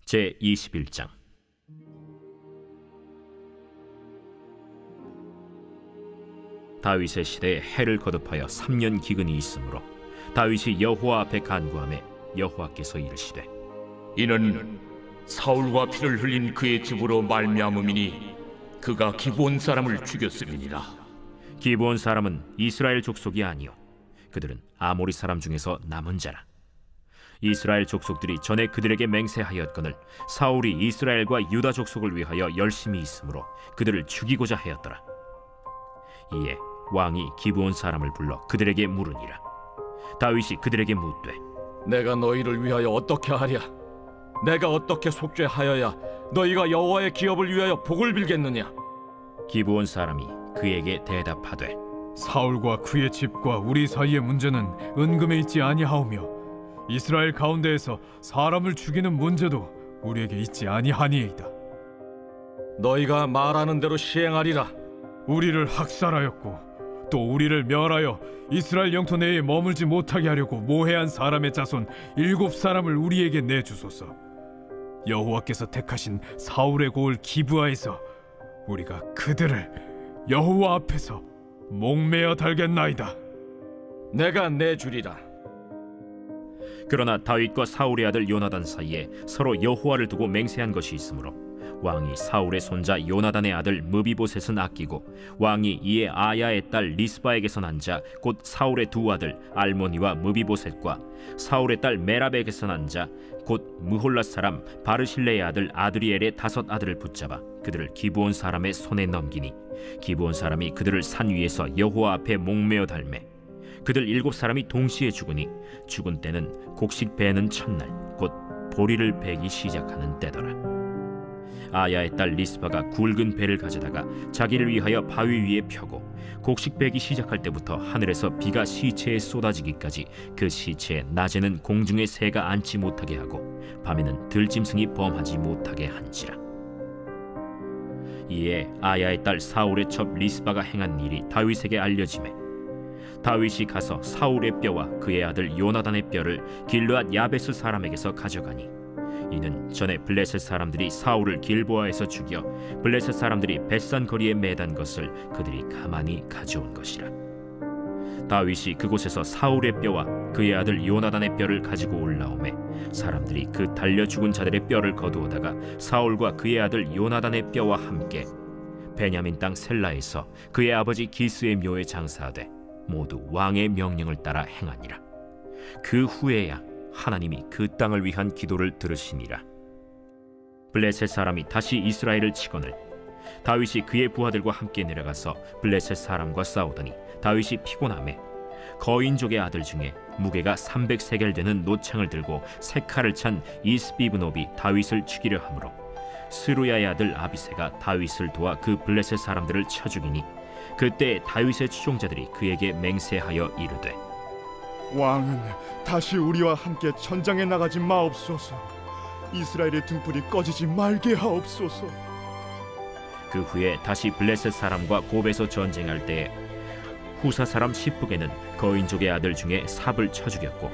제21장. 다윗의 시대에 해를 거듭하여 3년 기근이 있으므로 다윗이 여호와 앞에 간구하매 여호와께서 이르시되, 이는 사울과 피를 흘린 그의 집으로 말미암음이니 그가 기브온 사람을 죽였음이니라. 기브온 사람은 이스라엘 족속이 아니요 그들은 아모리 사람 중에서 남은 자라. 이스라엘 족속들이 전에 그들에게 맹세하였거늘 사울이 이스라엘과 유다 족속을 위하여 열심히 있으므로 그들을 죽이고자 하였더라. 이에 왕이 기브온 사람을 불러 그들에게 물으니라. 다윗이 그들에게 묻되, 내가 너희를 위하여 어떻게 하랴? 내가 어떻게 속죄하여야 너희가 여호와의 기업을 위하여 복을 빌겠느냐? 기브온 사람이 그에게 대답하되, 사울과 그의 집과 우리 사이의 문제는 은금에 있지 아니하오며 이스라엘 가운데에서 사람을 죽이는 문제도 우리에게 있지 아니하니이다. 너희가 말하는 대로 시행하리라. 우리를 학살하였고 또 우리를 멸하여 이스라엘 영토 내에 머물지 못하게 하려고 모해한 사람의 자손 7사람을 우리에게 내주소서. 여호와께서 택하신 사울의 고을 기브아에서 우리가 그들을 여호와 앞에서 목매어 달겠나이다. 내가 내주리라. 그러나 다윗과 사울의 아들 요나단 사이에 서로 여호와를 두고 맹세한 것이 있으므로 왕이 사울의 손자 요나단의 아들 무비보셋은 아끼고 왕이 이에 아야의 딸 리스바에게서 난 자 곧 사울의 두 아들 알모니와 무비보셋과 사울의 딸 메랍에게서 난 자 곧 무홀랏 사람 바르실레의 아들 아드리엘의 5 아들을 붙잡아 그들을 기브온 사람의 손에 넘기니 기브온 사람이 그들을 산 위에서 여호와 앞에 목매어 달매 그들 7사람이 동시에 죽으니 죽은 때는 곡식 베는 첫날 곧 보리를 베기 시작하는 때더라. 아야의 딸 리스바가 굵은 배를 가져다가 자기를 위하여 바위 위에 펴고 곡식 베기 시작할 때부터 하늘에서 비가 시체에 쏟아지기까지 그 시체에 낮에는 공중의 새가 앉지 못하게 하고 밤에는 들짐승이 범하지 못하게 한지라. 이에 아야의 딸 사울의 첩 리스바가 행한 일이 다윗에게 알려지매 다윗이 가서 사울의 뼈와 그의 아들 요나단의 뼈를 길르앗 야베스 사람에게서 가져가니 이는 전에 블레셋 사람들이 사울을 길보아에서 죽여 블레셋 사람들이 벳산 거리에 매단 것을 그들이 가만히 가져온 것이라. 다윗이 그곳에서 사울의 뼈와 그의 아들 요나단의 뼈를 가지고 올라오매 사람들이 그 달려 죽은 자들의 뼈를 거두어다가 사울과 그의 아들 요나단의 뼈와 함께 베냐민 땅 셀라에서 그의 아버지 기스의 묘에 장사하되 모두 왕의 명령을 따라 행하니라. 그 후에야 하나님이 그 땅을 위한 기도를 들으시니라. 블레셋 사람이 다시 이스라엘을 치거늘 다윗이 그의 부하들과 함께 내려가서 블레셋 사람과 싸우더니 다윗이 피곤하매 거인족의 아들 중에 무게가 300세겔 되는 노창을 들고 세 칼을 찬 이스비브노비 다윗을 죽이려 하므로 스루야의 아들 아비새가 다윗을 도와 그 블레셋 사람들을 쳐 죽이니 그때 다윗의 추종자들이 그에게 맹세하여 이르되, 왕은 다시 우리와 함께 전장에 나가지 마옵소서. 이스라엘의 등불이 꺼지지 말게 하옵소서. 그 후에 다시 블레셋 사람과 곱에서 전쟁할 때에 후사 사람 시프게는 거인족의 아들 중에 삽을 쳐 죽였고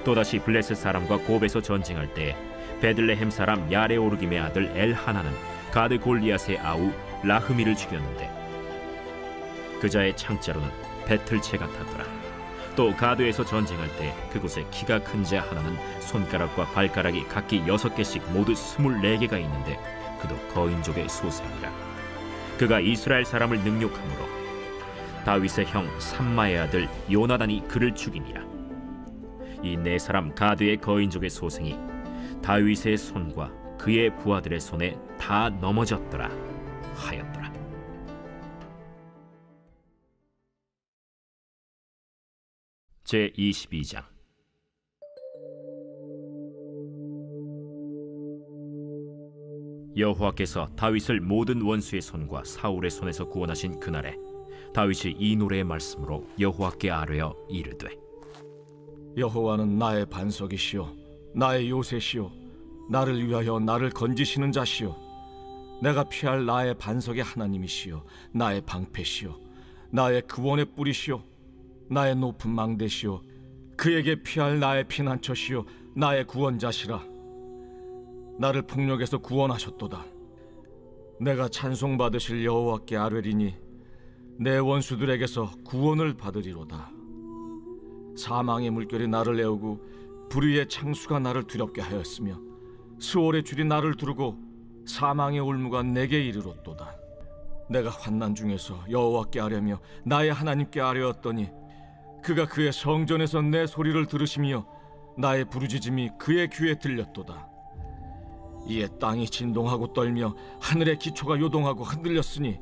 또다시 블레셋 사람과 곱에서 전쟁할 때에 베들레헴 사람 야레오르김의 아들 엘하나는 가드 골리앗의 아우 라흐미를 죽였는데 그자의 창자로는 배틀채 같았더라. 또 가드에서 전쟁할 때 그곳에 키가 큰 자 하나는 손가락과 발가락이 각기 6개씩 모두 24개가 있는데 그도 거인족의 소생이라. 그가 이스라엘 사람을 능욕함으로 다윗의 형 삼마의 아들 요나단이 그를 죽이니라. 이 4사람 가드의 거인족의 소생이 다윗의 손과 그의 부하들의 손에 다 넘어졌더라 하였더라. 제22장. 여호와께서 다윗을 모든 원수의 손과 사울의 손에서 구원하신 그날에 다윗이 이 노래의 말씀으로 여호와께 아뢰어 이르되, 여호와는 나의 반석이시요 나의 요새시요 나를 위하여 나를 건지시는 자시요 내가 피할 나의 반석의 하나님이시요 나의 방패시요 나의 구원의 뿌리시요 나의 높은 망대시요 그에게 피할 나의 피난처시요 나의 구원자시라. 나를 폭력에서 구원하셨도다. 내가 찬송받으실 여호와께 아뢰리니 내 원수들에게서 구원을 받으리로다. 사망의 물결이 나를 애우고 불의의 창수가 나를 두렵게 하였으며 스올의 줄이 나를 두르고 사망의 올무가 내게 이르렀도다. 내가 환난 중에서 여호와께 아뢰며 나의 하나님께 아뢰었더니 그가 그의 성전에서 내 소리를 들으시며 나의 부르짖음이 그의 귀에 들렸도다. 이에 땅이 진동하고 떨며 하늘의 기초가 요동하고 흔들렸으니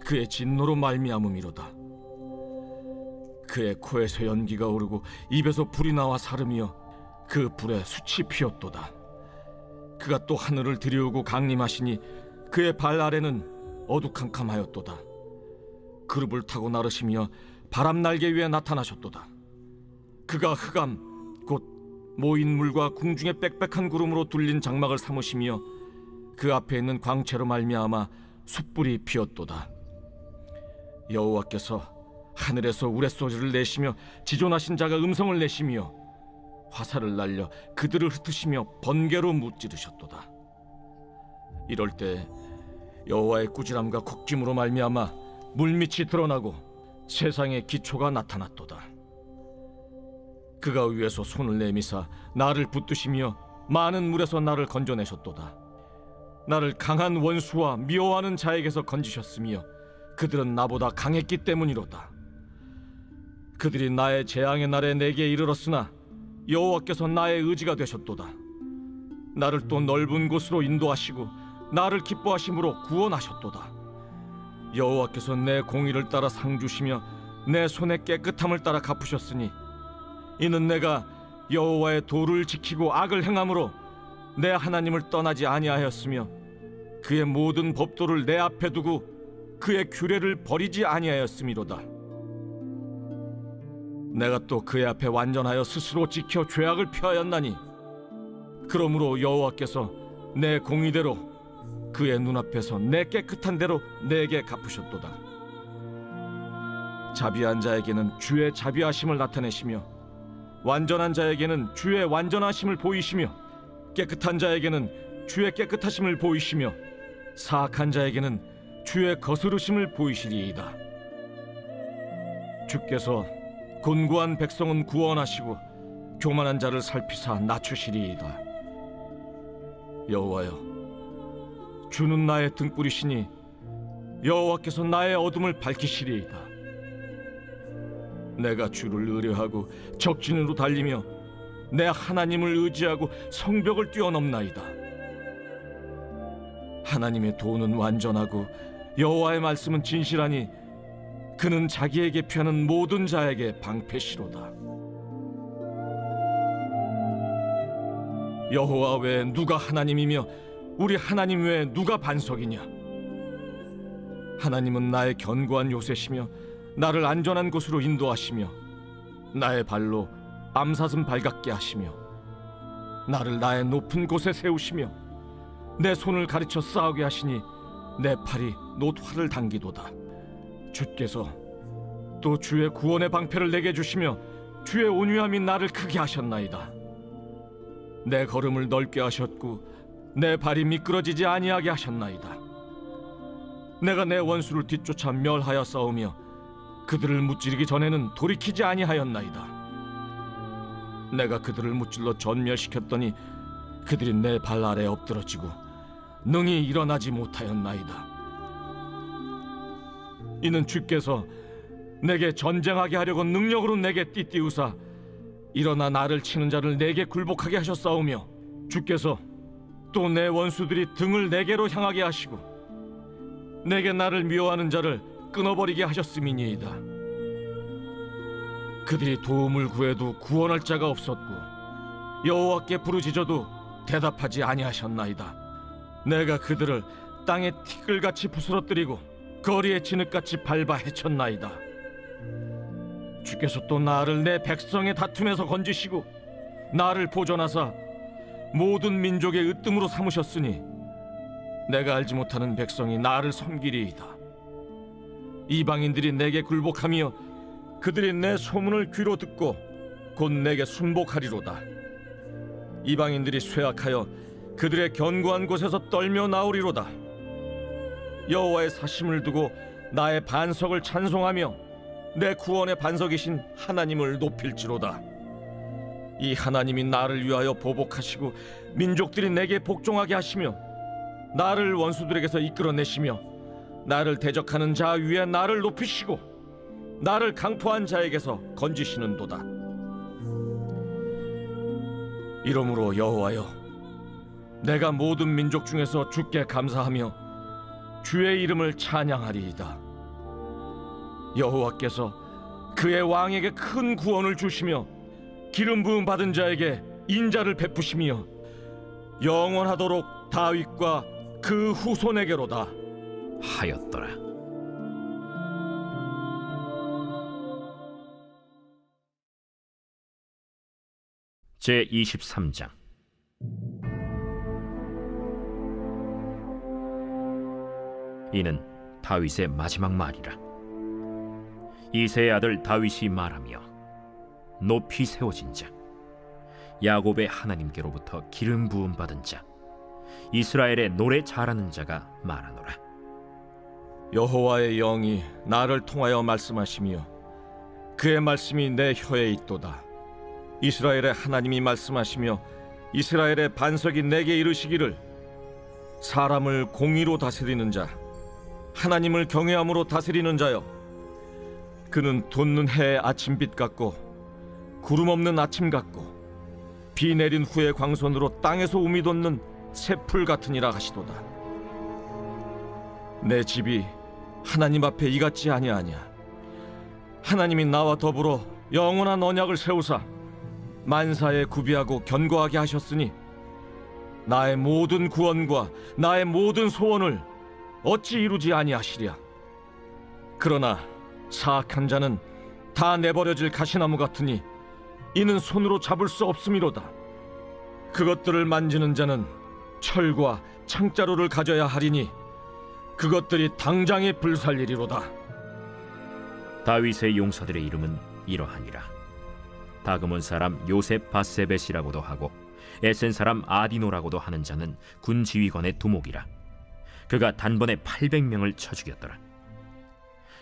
그의 진노로 말미암음이로다. 그의 코에서 연기가 오르고 입에서 불이 나와 사르며 그 불에 숯이 피었도다. 그가 또 하늘을 들이우고 강림하시니 그의 발 아래는 어두캄캄하였도다. 그룹을 타고 나르시며 바람 날개 위에 나타나셨도다. 그가 흑암 곧 모인 물과 궁중의 빽빽한 구름으로 둘린 장막을 삼으시며 그 앞에 있는 광채로 말미암아 숯불이 피었도다. 여호와께서 하늘에서 우레소리를 내시며 지존하신 자가 음성을 내시며 화살을 날려 그들을 흩으시며 번개로 무찌르셨도다. 이럴 때 여호와의 꾸지람과 곡짐으로 말미암아 물밑이 드러나고 세상의 기초가 나타났도다. 그가 위에서 손을 내미사 나를 붙드시며 많은 물에서 나를 건져내셨도다. 나를 강한 원수와 미워하는 자에게서 건지셨으며 그들은 나보다 강했기 때문이로다. 그들이 나의 재앙의 날에 내게 이르렀으나 여호와께서 나의 의지가 되셨도다. 나를 또 넓은 곳으로 인도하시고 나를 기뻐하심으로 구원하셨도다. 여호와께서 내 공의를 따라 상 주시며 내 손의 깨끗함을 따라 갚으셨으니 이는 내가 여호와의 도를 지키고 악을 행함으로 내 하나님을 떠나지 아니하였으며 그의 모든 법도를 내 앞에 두고 그의 규례를 버리지 아니하였음이로다. 내가 또 그의 앞에 완전하여 스스로 지켜 죄악을 피하였나니 그러므로 여호와께서 내 공의대로 그의 눈앞에서 내 깨끗한 대로 내게 갚으셨도다. 자비한 자에게는 주의 자비하심을 나타내시며 완전한 자에게는 주의 완전하심을 보이시며 깨끗한 자에게는 주의 깨끗하심을 보이시며 사악한 자에게는 주의 거스르심을 보이시리이다. 주께서 곤고한 백성은 구원하시고 교만한 자를 살피사 낮추시리이다. 여호와여, 주는 나의 등불이시니 여호와께서 나의 어둠을 밝히시리이다. 내가 주를 의뢰하고 적진으로 달리며 내 하나님을 의지하고 성벽을 뛰어넘나이다. 하나님의 도는 완전하고 여호와의 말씀은 진실하니 그는 자기에게 피하는 모든 자에게 방패시로다. 여호와 외에 누가 하나님이며 우리 하나님 외에 누가 반석이냐? 하나님은 나의 견고한 요새시며 나를 안전한 곳으로 인도하시며 나의 발로 암사슴 발같게 하시며 나를 나의 높은 곳에 세우시며 내 손을 가르쳐 싸우게 하시니 내 팔이 놋활을 당기도다. 주께서 또 주의 구원의 방패를 내게 주시며 주의 온유함이 나를 크게 하셨나이다. 내 걸음을 넓게 하셨고 내 발이 미끄러지지 아니하게 하셨나이다. 내가 내 원수를 뒤쫓아 멸하여 싸우며 그들을 무찌르기 전에는 돌이키지 아니하였나이다. 내가 그들을 무찔러 전멸시켰더니 그들이 내 발 아래 엎드러지고 능히 일어나지 못하였나이다. 이는 주께서 내게 전쟁하게 하려고 능력으로 내게 띠띠우사 일어나 나를 치는 자를 내게 굴복하게 하셨사오며 주께서 또 내 원수들이 등을 내게로 향하게 하시고 내게 나를 미워하는 자를 끊어버리게 하셨음이니이다. 그들이 도움을 구해도 구원할 자가 없었고 여호와께 부르짖어도 대답하지 아니하셨나이다. 내가 그들을 땅에 티끌같이 부스러뜨리고 거리에 진흙같이 밟아 헤쳤나이다. 주께서 또 나를 내 백성의 다툼에서 건지시고 나를 보존하사 모든 민족의 으뜸으로 삼으셨으니 내가 알지 못하는 백성이 나를 섬기리이다. 이방인들이 내게 굴복하며 그들이 내 소문을 귀로 듣고 곧 내게 순복하리로다. 이방인들이 쇠약하여 그들의 견고한 곳에서 떨며 나오리로다. 여호와의 사심을 두고 나의 반석을 찬송하며 내 구원의 반석이신 하나님을 높일지로다. 이 하나님이 나를 위하여 보복하시고 민족들이 내게 복종하게 하시며 나를 원수들에게서 이끌어내시며 나를 대적하는 자 위에 나를 높이시고 나를 강포한 자에게서 건지시는도다. 이러므로 여호와여, 내가 모든 민족 중에서 주께 감사하며 주의 이름을 찬양하리이다. 여호와께서 그의 왕에게 큰 구원을 주시며 기름 부음 받은 자에게 인자를 베푸시며 영원하도록 다윗과 그 후손에게로다 하였더라. 제 23장. 이는 다윗의 마지막 말이라. 이새의 아들 다윗이 말하며 높이 세워진 자, 야곱의 하나님께로부터 기름 부음 받은 자, 이스라엘의 노래 잘하는 자가 말하노라. 여호와의 영이 나를 통하여 말씀하시며 그의 말씀이 내 혀에 있도다. 이스라엘의 하나님이 말씀하시며 이스라엘의 반석이 내게 이르시기를, 사람을 공의로 다스리는 자, 하나님을 경외함으로 다스리는 자여, 그는 돋는 해의 아침빛 같고 구름 없는 아침 같고 비 내린 후의 광선으로 땅에서 우미 돋는 새풀 같으니라 하시도다. 내 집이 하나님 앞에 이같지 아니하냐. 하나님이 나와 더불어 영원한 언약을 세우사 만사에 구비하고 견고하게 하셨으니 나의 모든 구원과 나의 모든 소원을 어찌 이루지 아니하시랴. 그러나 사악한 자는 다 내버려질 가시나무 같으니 이는 손으로 잡을 수 없음이로다. 그것들을 만지는 자는 철과 창자루를 가져야 하리니 그것들이 당장에 불살리리로다. 다윗의 용사들의 이름은 이러하니라. 다그몬 사람 요셉 바세벳이라고도 하고 에센 사람 아디노라고도 하는 자는 군 지휘관의 두목이라. 그가 단번에 800명을 쳐 죽였더라.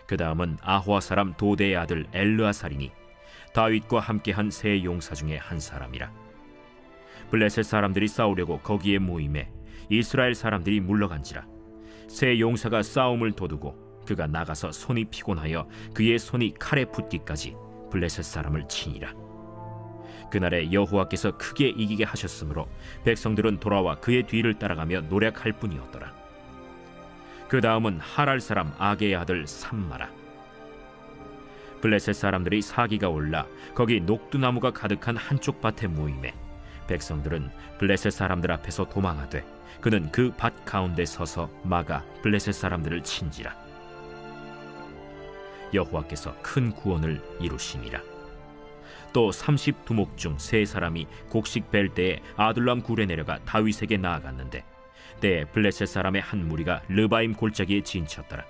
그 다음은 아호아 사람 도대의 아들 엘르아살이니 다윗과 함께한 세 용사 중에 한 사람이라. 블레셋 사람들이 싸우려고 거기에 모임에 이스라엘 사람들이 물러간지라. 세 용사가 싸움을 도두고 그가 나가서 손이 피곤하여 그의 손이 칼에 붙기까지 블레셋 사람을 치니라. 그날에 여호와께서 크게 이기게 하셨으므로 백성들은 돌아와 그의 뒤를 따라가며 노략할 뿐이었더라. 그 다음은 하랄 사람 아게의 아들 삼마라. 블레셋 사람들이 사기가 올라 거기 녹두나무가 가득한 한쪽 밭에 모임에 백성들은 블레셋 사람들 앞에서 도망하되 그는 그 밭 가운데 서서 막아 블레셋 사람들을 친지라. 여호와께서 큰 구원을 이루시니라. 또 30두목 중 세 사람이 곡식 벨 때에 아둘람 굴에 내려가 다윗에게 나아갔는데 때에 블레셋 사람의 한 무리가 르바임 골짜기에 진쳤더라.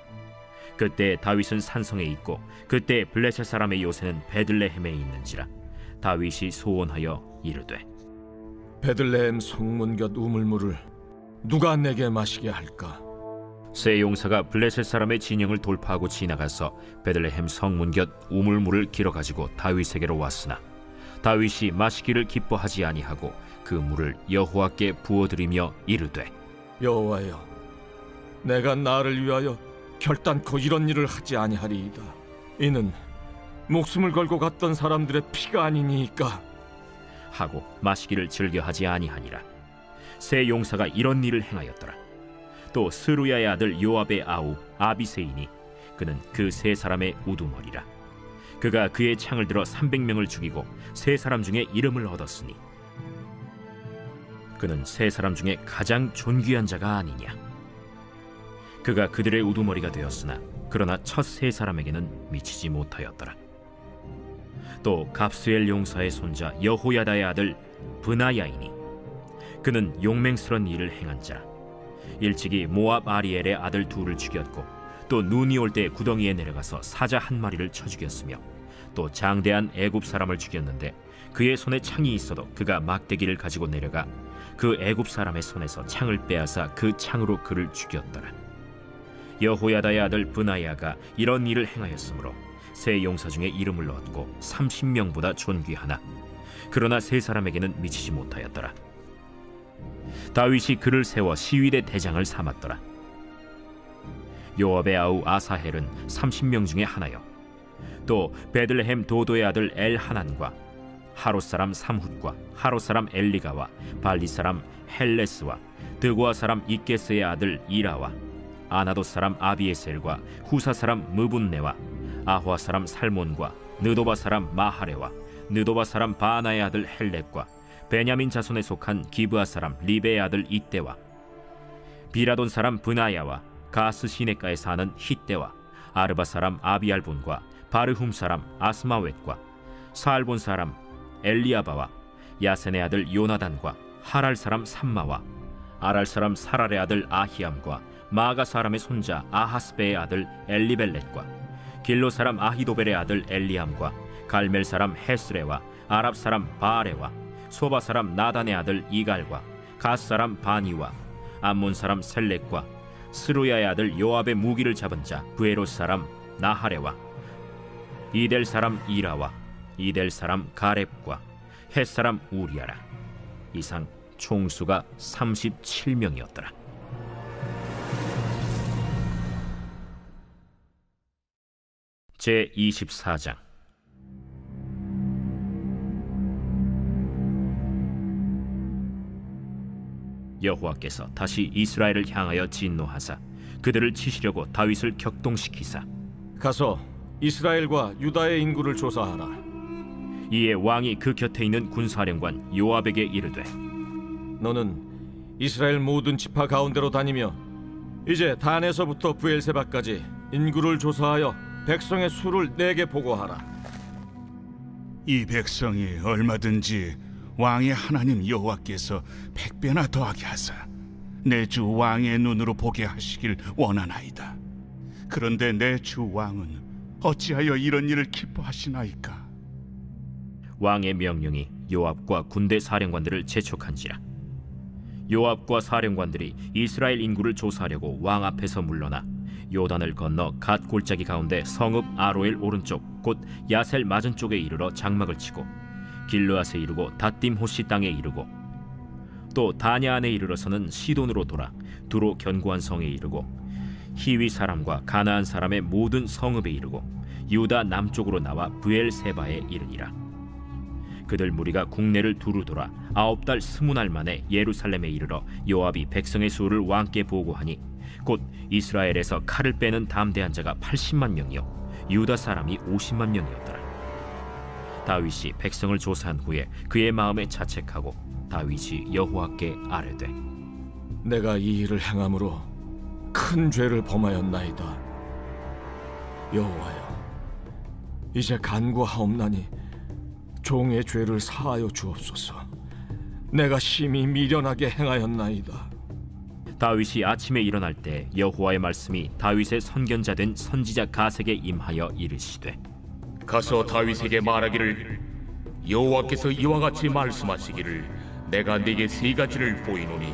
그때 다윗은 산성에 있고 그때 블레셋 사람의 요새는 베들레헴에 있는지라. 다윗이 소원하여 이르되, 베들레헴 성문 곁 우물물을 누가 내게 마시게 할까? 세 용사가 블레셋 사람의 진영을 돌파하고 지나가서 베들레헴 성문 곁 우물물을 길어가지고 다윗에게로 왔으나 다윗이 마시기를 기뻐하지 아니하고 그 물을 여호와께 부어드리며 이르되, 여호와여, 내가 나를 위하여 결단코 이런 일을 하지 아니하리이다. 이는 목숨을 걸고 갔던 사람들의 피가 아니니까 하고 마시기를 즐겨하지 아니하니라. 세 용사가 이런 일을 행하였더라. 또 스루야의 아들 요압의 아우 아비세이니 그는 그 세 사람의 우두머리라. 그가 그의 창을 들어 300명을 죽이고 세 사람 중에 이름을 얻었으니 그는 세 사람 중에 가장 존귀한 자가 아니냐. 그가 그들의 우두머리가 되었으나 그러나 첫 세 사람에게는 미치지 못하였더라. 또 갑스엘 용사의 손자 여호야다의 아들 브나야이니 그는 용맹스런 일을 행한 자라. 일찍이 모압 아리엘의 아들 둘을 죽였고 또 눈이 올 때 구덩이에 내려가서 사자 한 마리를 쳐 죽였으며 또 장대한 애굽 사람을 죽였는데 그의 손에 창이 있어도 그가 막대기를 가지고 내려가 그 애굽 사람의 손에서 창을 빼앗아 그 창으로 그를 죽였더라. 여호야다의 아들 브나야가 이런 일을 행하였으므로 세 용사 중에 이름을 얻고 30명보다 존귀하나 그러나 세 사람에게는 미치지 못하였더라. 다윗이 그를 세워 시위대 대장을 삼았더라. 요압의 아우 아사헬은 30명 중에 하나요. 또 베들레헴 도도의 아들 엘하난과 하롯 사람 삼훗과 하롯 사람 엘리가와 발리 사람 헬레스와 드고아 사람 이게스의 아들 이라와 아나돗 사람 아비에셀과 후사 사람 무분네와 아호아 사람 살몬과 느도바 사람 마하레와 느도바 사람 바나의 아들 헬렉과 베냐민 자손에 속한 기브아 사람 리베의 아들 이때와 비라돈 사람 브나야와 가스 시내가에 사는 히때와 아르바 사람 아비알본과 바르훔 사람 아스마웻과 사알본 사람 엘리아바와 야센의 아들 요나단과 하랄 사람 삼마와 아랄 사람 사랄의 아들 아히암과 마가 사람의 손자 아하스베의 아들 엘리벨렛과 길로 사람 아히도벨의 아들 엘리암과 갈멜 사람 헤스레와 아랍 사람 바아레와 소바 사람 나단의 아들 이갈과 가스 사람 바니와 암몬 사람 셀렉과 스루야의 아들 요압의 무기를 잡은 자 부에롯 사람 나하레와 이델 사람 이라와 이델 사람 가렙과 헷 사람 우리아라. 이상 총수가 37명이었더라. 제 24장. 여호와께서 다시 이스라엘을 향하여 진노하사 그들을 치시려고 다윗을 격동시키사 가서 이스라엘과 유다의 인구를 조사하라. 이에 왕이 그 곁에 있는 군사령관 요압에게 이르되 너는 이스라엘 모든 지파 가운데로 다니며 이제 단에서부터 브엘세바까지 인구를 조사하여 백성의 수를 내게 보고하라. 이 백성이 얼마든지 왕의 하나님 여호와께서 100배나 더하게 하사 내 주 왕의 눈으로 보게 하시길 원하나이다. 그런데 내 주 왕은 어찌하여 이런 일을 기뻐하시나이까? 왕의 명령이 요압과 군대 사령관들을 재촉한지라. 요압과 사령관들이 이스라엘 인구를 조사하려고 왕 앞에서 물러나 요단을 건너 갓 골짜기 가운데 성읍 아로엘 오른쪽 곧 야셀 맞은 쪽에 이르러 장막을 치고 길르앗에 이르고 닷딤 호시 땅에 이르고 또 다냐 안에 이르러서는 시돈으로 돌아 두로 견고한 성에 이르고 히위 사람과 가나안 사람의 모든 성읍에 이르고 유다 남쪽으로 나와 브엘세바에 이르니라. 그들 무리가 국내를 두루 돌아 9달 20날 만에 예루살렘에 이르러 요압이 백성의 수를 왕께 보고하니 곧 이스라엘에서 칼을 빼는 담대한 자가 80만 명이요 유다 사람이 50만 명이었더라. 다윗이 백성을 조사한 후에 그의 마음에 자책하고 다윗이 여호와께 아뢰되 내가 이 일을 행함으로 큰 죄를 범하였나이다. 여호와여, 이제 간구하옵나니 종의 죄를 사하여 주옵소서. 내가 심히 미련하게 행하였나이다. 다윗이 아침에 일어날 때 여호와의 말씀이 다윗의 선견자 된 선지자 가세게 임하여 이르시되 가서 다윗에게 말하기를 여호와께서 이와 같이 말씀하시기를 내가 네게 세 가지를 보이노니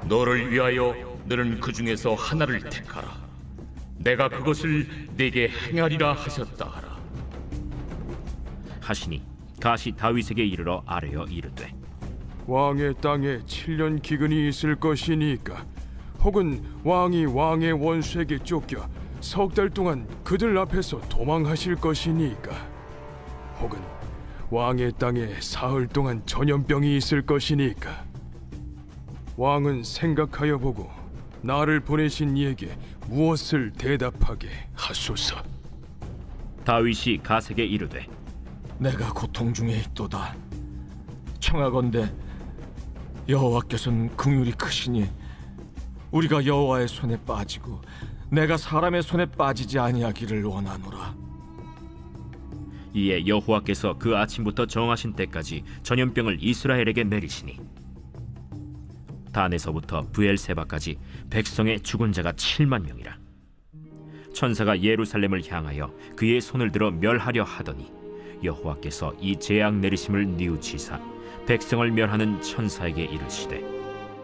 너를 위하여 너는 그 중에서 하나를 택하라. 내가 그것을 네게 행하리라 하셨다 하라. 하시니 가시 다윗에게 이르러 아뢰어 이르되 왕의 땅에 7년 기근이 있을 것이니까 혹은 왕이 왕의 원수에게 쫓겨 석 달 동안 그들 앞에서 도망하실 것이니까 혹은 왕의 땅에 사흘 동안 전염병이 있을 것이니까 왕은 생각하여 보고 나를 보내신 이에게 무엇을 대답하게 하소서. 다윗이 가세게 이르되 내가 고통 중에 있도다. 청하건대 여호와께서는 긍휼이 크시니 우리가 여호와의 손에 빠지고 내가 사람의 손에 빠지지 아니하기를 원하노라. 이에 여호와께서 그 아침부터 정하신 때까지 전염병을 이스라엘에게 내리시니 단에서부터 브엘세바까지 백성의 죽은 자가 7만 명이라. 천사가 예루살렘을 향하여 그의 손을 들어 멸하려 하더니 여호와께서 이 재앙 내리심을 뉘우치사 백성을 멸하는 천사에게 이르시되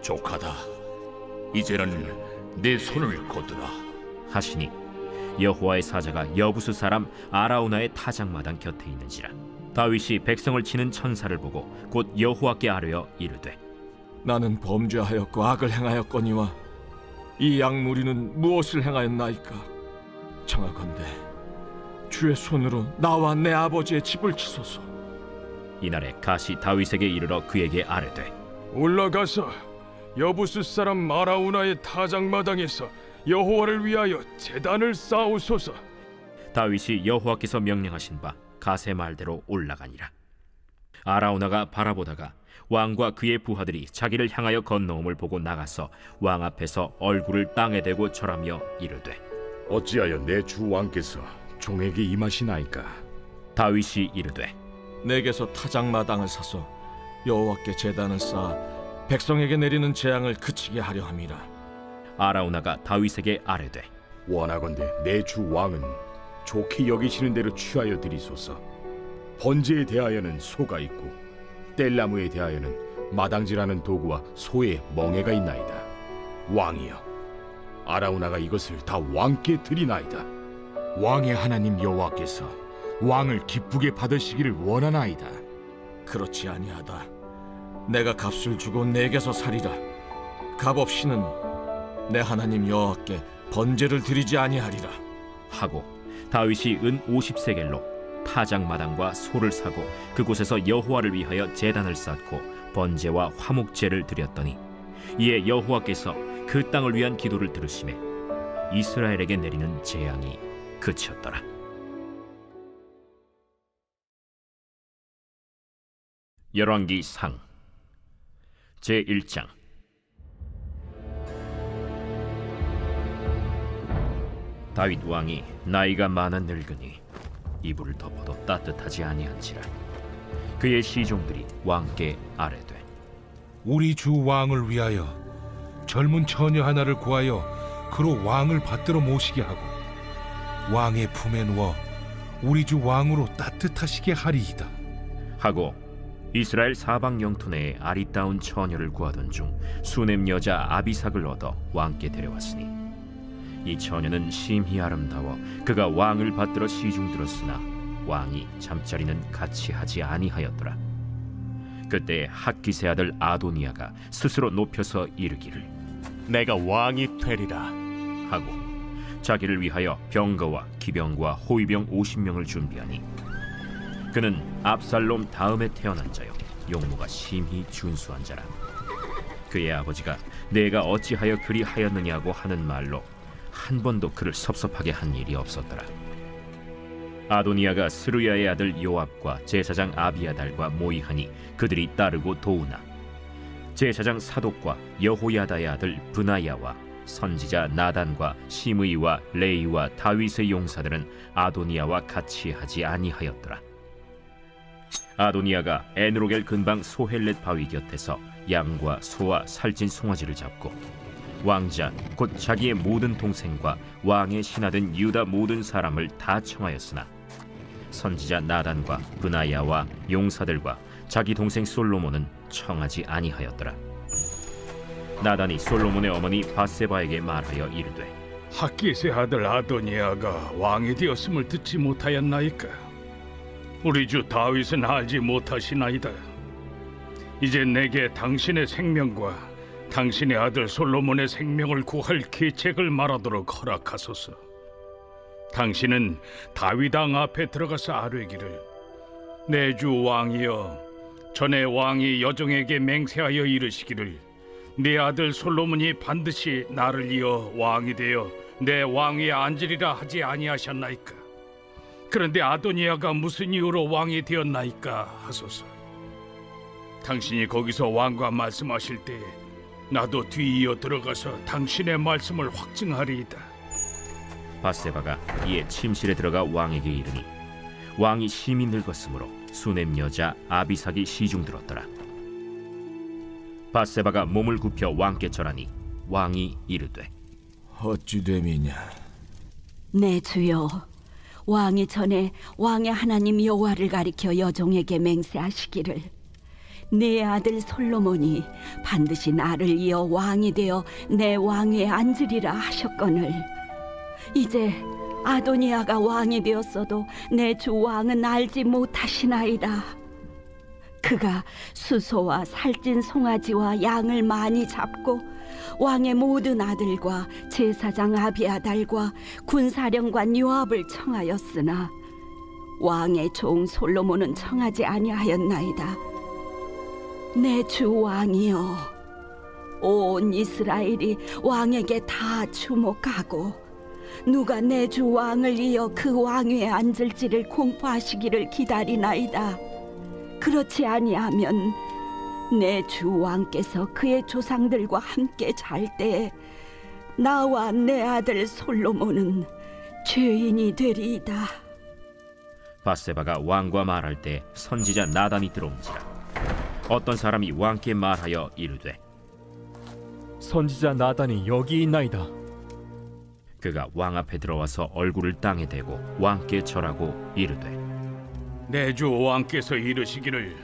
족하다. 이제는 내 손을 거두라 하시니 여호와의 사자가 여부수 사람 아라우나의 타작마당 곁에 있는지라. 다윗이 백성을 치는 천사를 보고 곧 여호와께 아뢰어 이르되 나는 범죄하였고 악을 행하였거니와 이 양무리는 무엇을 행하였나이까? 청하건대 주의 손으로 나와 내 아버지의 집을 치소서. 이날에 갓이 다윗에게 이르러 그에게 아뢰되 올라가서 여부스 사람 아라우나의 타작마당에서 여호와를 위하여 제단을 쌓으소서. 다윗이 여호와께서 명령하신 바 갓의 말대로 올라가니라. 아라우나가 바라보다가 왕과 그의 부하들이 자기를 향하여 건너옴을 보고 나가서 왕 앞에서 얼굴을 땅에 대고 절하며 이르되 어찌하여 내 주 왕께서 종에게 임하시나이까? 다윗이 이르되 내게서 타작마당을 사서 여호와께 제단을 쌓아 백성에게 내리는 재앙을 그치게 하려 함이라. 아라우나가 다윗에게 아뢰되 원하건대 내 주 왕은 좋게 여기시는 대로 취하여 드리소서. 번제에 대하여는 소가 있고 뗄나무에 대하여는 마당질하는 도구와 소의 멍에가 있나이다. 왕이여, 아라우나가 이것을 다 왕께 드리나이다. 왕의 하나님 여호와께서 왕을 기쁘게 받으시기를 원하나이다. 그렇지 아니하다. 내가 값을 주고 내게서 살이라. 값 없이는 내 하나님 여호와께 번제를 드리지 아니하리라 하고 다윗이 은 50세겔로 타작마당과 소를 사고 그곳에서 여호와를 위하여 제단을 쌓고 번제와 화목제를 드렸더니 이에 여호와께서 그 땅을 위한 기도를 들으시매 이스라엘에게 내리는 재앙이 그쳤더라. 열왕기상 제1장. 다윗 왕이 나이가 많아 늙으니 이불을 덮어도 따뜻하지 아니한지라. 그의 시종들이 왕께 아뢰되 우리 주 왕을 위하여 젊은 처녀 하나를 구하여 그로 왕을 받들어 모시게 하고 왕의 품에 누워 우리 주 왕으로 따뜻하시게 하리이다 하고 이스라엘 사방 영토 내에 아리따운 처녀를 구하던 중 수넴 여자 아비삭을 얻어 왕께 데려왔으니 이 처녀는 심히 아름다워 그가 왕을 받들어 시중들었으나 왕이 잠자리는 같이 하지 아니하였더라. 그때 핫기세 아들 아도니아가 스스로 높여서 이르기를 내가 왕이 되리라 하고 자기를 위하여 병거와 기병과 호위병 50명을 준비하니 그는 압살롬 다음에 태어난 자요 용모가 심히 준수한 자라. 그의 아버지가 내가 어찌하여 그리 하였느냐고 하는 말로 한 번도 그를 섭섭하게 한 일이 없었더라. 아도니아가 스루야의 아들 요압과 제사장 아비아달과 모이하니 그들이 따르고 도우나 제사장 사독과 여호야다의 아들 브나야와 선지자 나단과 시므이와 레이와 다윗의 용사들은 아도니아와 같이 하지 아니하였더라. 아도니아가 에누로겔 근방 소헬렛 바위 곁에서 양과 소와 살찐 송아지를 잡고 왕자 곧 자기의 모든 동생과 왕의 신하된 유다 모든 사람을 다 청하였으나 선지자 나단과 브나야와 용사들과 자기 동생 솔로몬은 청하지 아니하였더라. 나단이 솔로몬의 어머니 바세바에게 말하여 이르되 핫기스의 아들 아도니아가 왕이 되었음을 듣지 못하였나이까? 우리 주 다윗은 알지 못하시나이다. 이제 내게 당신의 생명과 당신의 아들 솔로몬의 생명을 구할 계책을 말하도록 허락하소서. 당신은 다윗 왕 앞에 들어가서 아뢰기를 내 주 왕이여, 전에 왕이 여종에게 맹세하여 이르시기를 내 아들 솔로몬이 반드시 나를 이어 왕이 되어 내 왕위에 앉으리라 하지 아니하셨나이까? 그런데 아도니아가 무슨 이유로 왕이 되었나이까 하소서. 당신이 거기서 왕과 말씀하실 때에 나도 뒤이어 들어가서 당신의 말씀을 확증하리이다. 바세바가 이에 침실에 들어가 왕에게 이르니 왕이 심히 늙었으므로 수넴 여자 아비삭이 시중들었더라. 바세바가 몸을 굽혀 왕께 절하니 왕이 이르되 어찌 됨이냐? 내 주여, 왕이 전에 왕의 하나님 여호와를 가리켜 여종에게 맹세하시기를 내 아들 솔로몬이 반드시 나를 이어 왕이 되어 내 왕위에 앉으리라 하셨거늘 이제 아도니아가 왕이 되었어도 내 주 왕은 알지 못하시나이다. 그가 수소와 살찐 송아지와 양을 많이 잡고 왕의 모든 아들과 제사장 아비아달과 군사령관 요압을 청하였으나 왕의 종 솔로몬은 청하지 아니하였나이다. 내 주 왕이여, 온 이스라엘이 왕에게 다 주목하고 누가 내 주 왕을 이어 그 왕위에 앉을지를 공포하시기를 기다리나이다. 그렇지 아니하면 내 주 왕께서 그의 조상들과 함께 잘 때에 나와 내 아들 솔로몬은 죄인이 되리이다. 밧세바가 왕과 말할 때 선지자 나단이 들어온지라. 어떤 사람이 왕께 말하여 이르되 선지자 나단이 여기 있나이다. 그가 왕 앞에 들어와서 얼굴을 땅에 대고 왕께 절하고 이르되 내 주 왕께서 이르시기를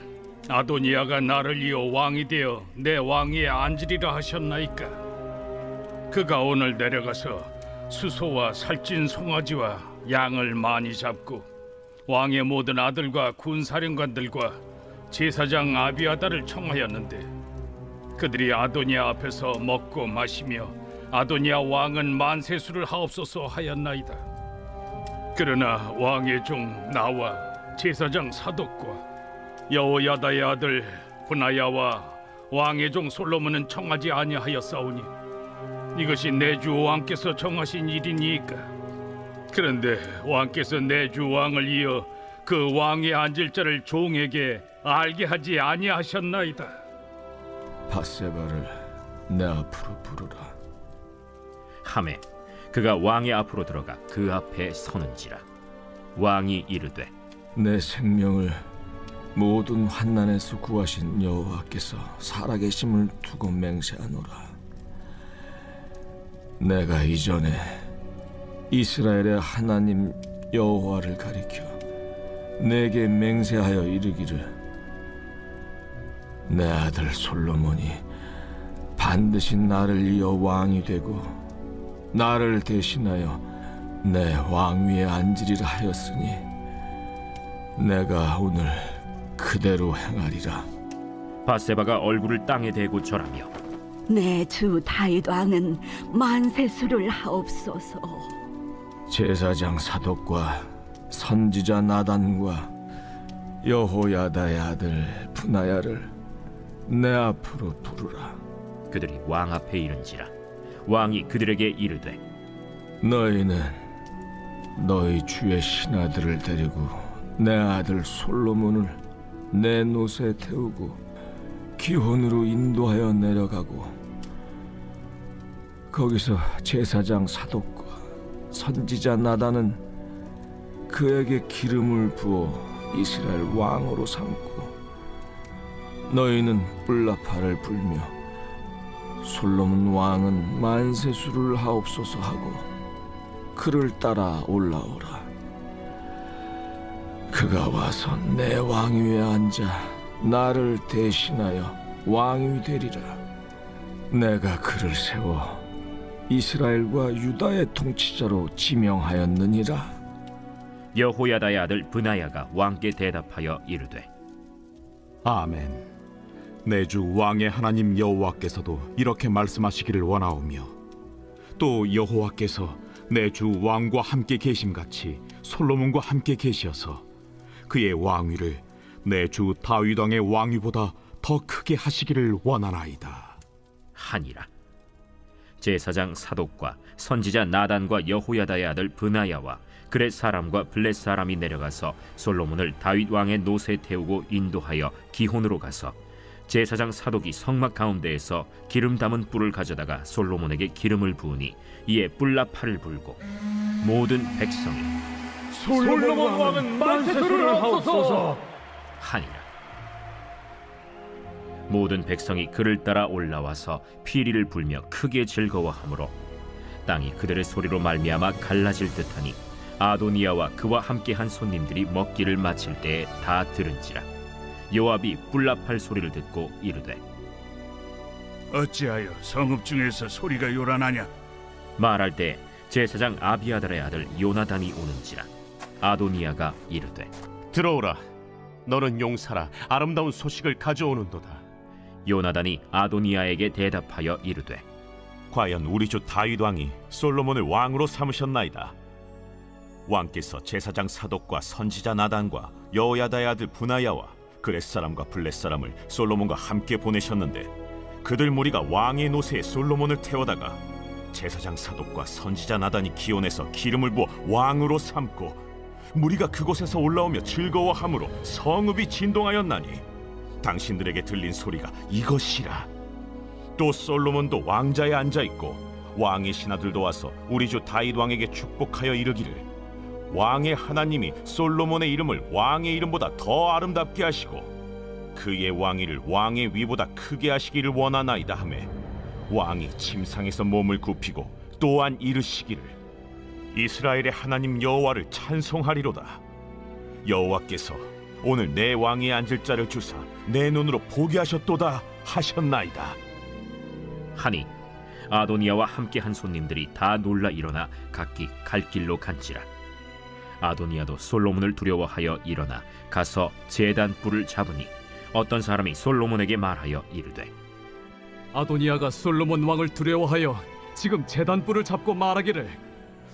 아도니아가 나를 이어 왕이 되어 내 왕위에 앉으리라 하셨나이까. 그가 오늘 내려가서 수소와 살찐 송아지와 양을 많이 잡고 왕의 모든 아들과 군사령관들과 제사장 아비아달을 청하였는데 그들이 아도니아 앞에서 먹고 마시며 아도니아 왕은 만세수를 하옵소서 하였나이다. 그러나 왕의 종 나와 제사장 사독과 여호야다의 아들 브나야와 왕의 종 솔로몬은 청하지 아니하였사오니 이것이 내 주 왕께서 정하신 일이니까. 그런데 왕께서 내 주 왕을 이어 그 왕에 앉을 자를 종에게 알게 하지 아니하셨나이다. 밧세바를 내 앞으로 부르라. 하매 그가 왕의 앞으로 들어가 그 앞에 서는지라. 왕이 이르되 내 생명을 모든 환난에서 구하신 여호와께서 살아계심을 두고 맹세하노라. 내가 이전에 이스라엘의 하나님 여호와를 가리켜 내게 맹세하여 이르기를 내 아들 솔로몬이 반드시 나를 이어 왕이 되고 나를 대신하여 내 왕위에 앉으리라 하였으니 내가 오늘 그대로 행하리라. 밧세바가 얼굴을 땅에 대고 절하며 내 주 다윗 왕은 만세수를 하옵소서. 제사장 사독과 선지자 나단과 여호야다의 아들 브나야를 내 앞으로 부르라. 그들이 왕 앞에 이른지라. 왕이 그들에게 이르되 너희는 너희 주의 신하들을 데리고 내 아들 솔로몬을 내 노새 태우고 기혼으로 인도하여 내려가고 거기서 제사장 사독과 선지자 나단은 그에게 기름을 부어 이스라엘 왕으로 삼고 너희는 뿔나팔을 불며 솔로몬 왕은 만세수를 하옵소서 하고 그를 따라 올라오라. 그가 와서 내 왕위에 앉아 나를 대신하여 왕이 되리라. 내가 그를 세워 이스라엘과 유다의 통치자로 지명하였느니라. 여호야다의 아들 브나야가 왕께 대답하여 이르되 아멘. 내 주 왕의 하나님 여호와께서도 이렇게 말씀하시기를 원하오며 또 여호와께서 내 주 왕과 함께 계심같이 솔로몬과 함께 계시어서 그의 왕위를 내 주 다윗 왕의 왕위보다 더 크게 하시기를 원하나이다 하니라. 제사장 사독과 선지자 나단과 여호야다의 아들 브나야와 그렛 사람과 블렛 사람이 내려가서 솔로몬을 다윗 왕의 노새에 태우고 인도하여 기혼으로 가서 제사장 사독이 성막 가운데에서 기름 담은 뿔을 가져다가 솔로몬에게 기름을 부으니 이에 뿔나팔을 불고 모든 백성이 솔로몬 왕은 만세수를 하옵소서 하니라. 모든 백성이 그를 따라 올라와서 피리를 불며 크게 즐거워하므로 땅이 그들의 소리로 말미암아 갈라질 듯하니 아도니아와 그와 함께한 손님들이 먹기를 마칠 때에 다 들은지라. 요압이 뿔납할 소리를 듣고 이르되, 어찌하여 성읍 중에서 소리가 요란하냐? 말할 때 제사장 아비아달의 아들 요나단이 오는지라. 아도니아가 이르되, 들어오라. 너는 용사라 아름다운 소식을 가져오는도다. 요나단이 아도니아에게 대답하여 이르되, 과연 우리 주 다윗 왕이 솔로몬을 왕으로 삼으셨나이다. 왕께서 제사장 사독과 선지자 나단과 여호야다의 아들 브나야와 그렛 사람과 블렛 사람을 솔로몬과 함께 보내셨는데, 그들 무리가 왕의 노새에 솔로몬을 태워다가 제사장 사독과 선지자 나단이 기온에서 기름을 부어 왕으로 삼고, 무리가 그곳에서 올라오며 즐거워함으로 성읍이 진동하였나니 당신들에게 들린 소리가 이것이라. 또 솔로몬도 왕자에 앉아있고 왕의 신하들도 와서 우리 주 다윗 왕에게 축복하여 이르기를, 왕의 하나님이 솔로몬의 이름을 왕의 이름보다 더 아름답게 하시고 그의 왕위를 왕의 위보다 크게 하시기를 원하나이다 하매, 왕이 침상에서 몸을 굽히고 또한 이르시기를, 이스라엘의 하나님 여호와를 찬송하리로다. 여호와께서 오늘 내 왕위에 앉을 자를 주사 내 눈으로 보게 하셨도다 하셨나이다 하니 아도니아와 함께한 손님들이 다 놀라 일어나 각기 갈 길로 간지라. 아도니아도 솔로몬을 두려워하여 일어나 가서 제단 뿔을 잡으니, 어떤 사람이 솔로몬에게 말하여 이르되, 아도니아가 솔로몬 왕을 두려워하여 지금 제단 뿔을 잡고 말하기를,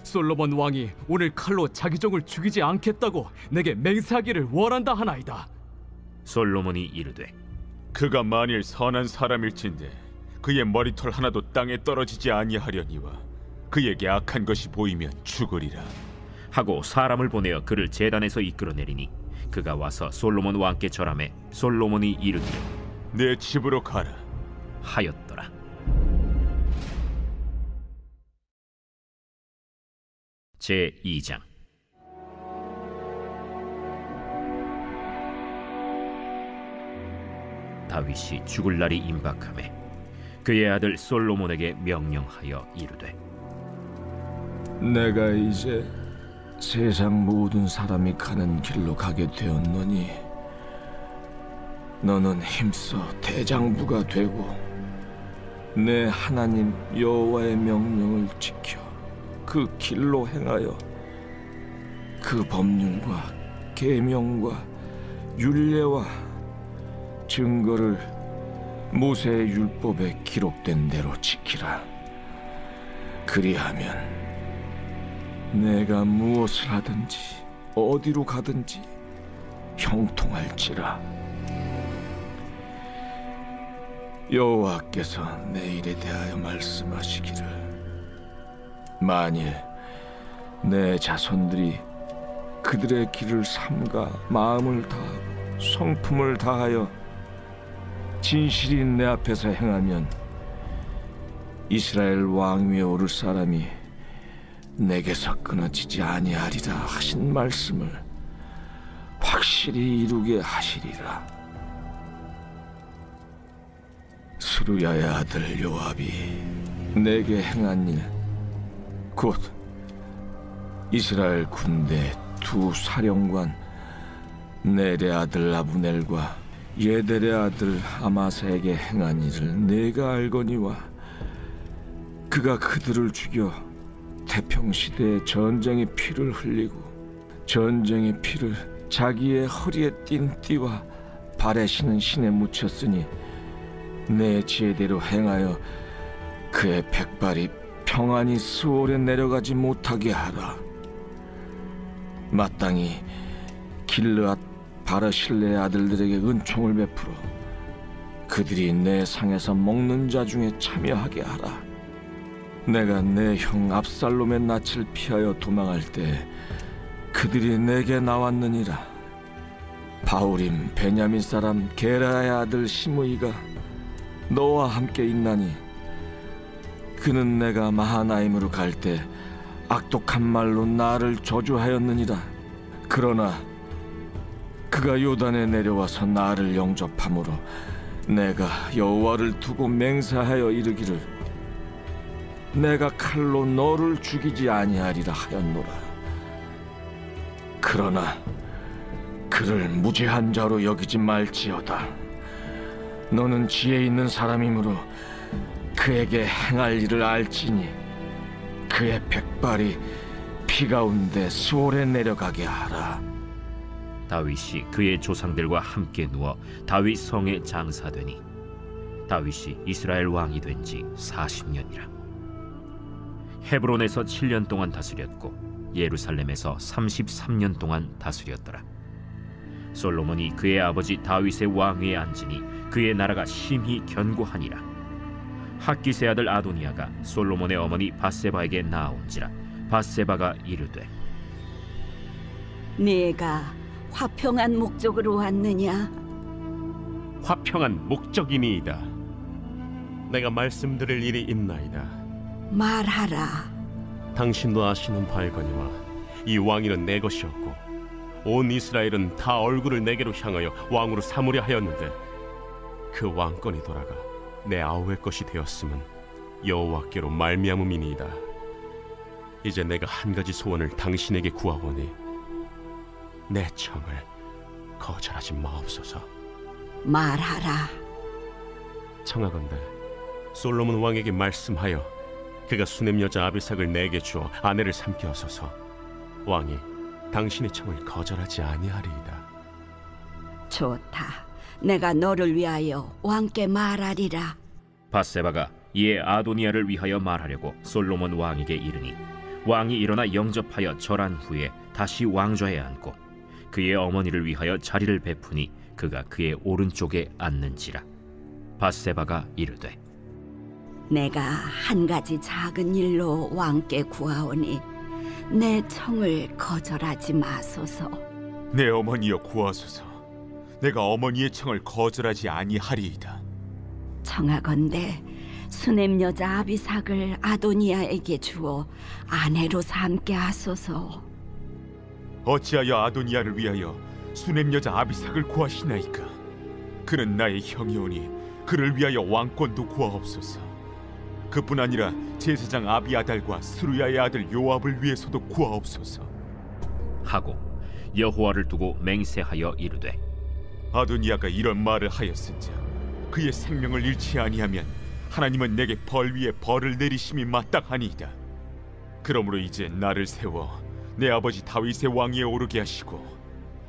솔로몬 왕이 오늘 칼로 자기 종을 죽이지 않겠다고 내게 맹세하기를 원한다 하나이다. 솔로몬이 이르되, 그가 만일 선한 사람일진데 그의 머리털 하나도 땅에 떨어지지 아니하려니와 그에게 악한 것이 보이면 죽으리라 하고 사람을 보내어 그를 제단에서 이끌어내리니, 그가 와서 솔로몬 왕께 절하매 솔로몬이 이르기를, 내 집으로 가라 하였더라. 제2장. 다윗이 죽을 날이 임박하매 그의 아들 솔로몬에게 명령하여 이르되, 내가 이제 세상 모든 사람이 가는 길로 가게 되었노니 너는 힘써 대장부가 되고 내 하나님 여호와의 명령을 지켜 그 길로 행하여 그 법률과 계명과 율례와 증거를 모세의 율법에 기록된 대로 지키라. 그리하면 내가 무엇을 하든지 어디로 가든지 형통할지라. 여호와께서 내 일에 대하여 말씀하시기를, 만일 내 자손들이 그들의 길을 삼가 마음을 다하고 성품을 다하여 진실이 내 앞에서 행하면 이스라엘 왕위에 오를 사람이 내게서 끊어지지 아니하리라 하신 말씀을 확실히 이루게 하시리라. 스루야의 아들 요압이 내게 행한 일, 곧 이스라엘 군대 두 사령관 넬의 아들 아브넬과 예델의 아들 아마사에게 행한 일을 내가 알거니와, 그가 그들을 죽여 태평시대에 전쟁의 피를 흘리고 전쟁의 피를 자기의 허리에 띤 띠와 발에 신은 신에 묻혔으니, 내 지혜대로 행하여 그의 백발이 평안히 스올에 내려가지 못하게 하라. 마땅히 길르앗 바르실레의 아들들에게 은총을 베풀어 그들이 내 상에서 먹는 자 중에 참여하게 하라. 내가 내 형 압살롬의 낯을 피하여 도망할 때 그들이 내게 나왔느니라. 바울임 베냐민 사람 게라의 아들 시므이가 너와 함께 있나니, 그는 내가 마하나임으로 갈 때 악독한 말로 나를 저주하였느니라. 그러나 그가 요단에 내려와서 나를 영접함으로 내가 여호와를 두고 맹세하여 이르기를, 내가 칼로 너를 죽이지 아니하리라 하였노라. 그러나 그를 무죄한 자로 여기지 말지어다. 너는 지혜 있는 사람이므로 그에게 행할 일을 알지니 그의 백발이 피 가운데 수월에 내려가게 하라. 다윗이 그의 조상들과 함께 누워 다윗 성에 장사되니 다윗이 이스라엘 왕이 된 지 40년이라. 헤브론에서 7년 동안 다스렸고 예루살렘에서 33년 동안 다스렸더라. 솔로몬이 그의 아버지 다윗의 왕위에 앉으니 그의 나라가 심히 견고하니라. 핫기스의 아들 아도니아가 솔로몬의 어머니 밧세바에게 나아온지라. 밧세바가 이르되, 네가 화평한 목적으로 왔느냐? 화평한 목적이니이다. 내가 말씀드릴 일이 있나이다. 말하라. 당신도 아시는 바이거니와 이 왕위는 내 것이었고 온 이스라엘은 다 얼굴을 내게로 향하여 왕으로 삼으려 하였는데 그 왕권이 돌아가 내 아우의 것이 되었음은 여호와께로 말미암음이니이다. 이제 내가 한 가지 소원을 당신에게 구하오니 내 청을 거절하지 마옵소서. 말하라. 청하건대 솔로몬 왕에게 말씀하여 그가 수냄 여자 아비삭을 내게 주어 아내를 삼게 하소서. 왕이 당신의 청을 거절하지 아니하리이다. 좋다. 내가 너를 위하여 왕께 말하리라. 밧세바가 이에 아도니아를 위하여 말하려고 솔로몬 왕에게 이르니 왕이 일어나 영접하여 절한 후에 다시 왕좌에 앉고 그의 어머니를 위하여 자리를 베푸니 그가 그의 오른쪽에 앉는지라. 밧세바가 이르되, 내가 한 가지 작은 일로 왕께 구하오니 내 청을 거절하지 마소서. 내 어머니여 구하소서. 내가 어머니의 청을 거절하지 아니하리이다. 청하건대 수냄 여자 아비삭을 아도니아에게 주어 아내로 삼게 하소서. 어찌하여 아도니아를 위하여 수냄 여자 아비삭을 구하시나이까? 그는 나의 형이오니 그를 위하여 왕권도 구하옵소서. 그뿐 아니라 제사장 아비아달과 스루야의 아들 요압을 위해서도 구하옵소서. 하고 여호와를 두고 맹세하여 이르되, 아도니아가 이런 말을 하였은즉 그의 생명을 잃지 아니하면 하나님은 내게 벌 위에 벌을 내리심이 마땅하니이다. 그러므로 이제 나를 세워 내 아버지 다윗의 왕위에 오르게 하시고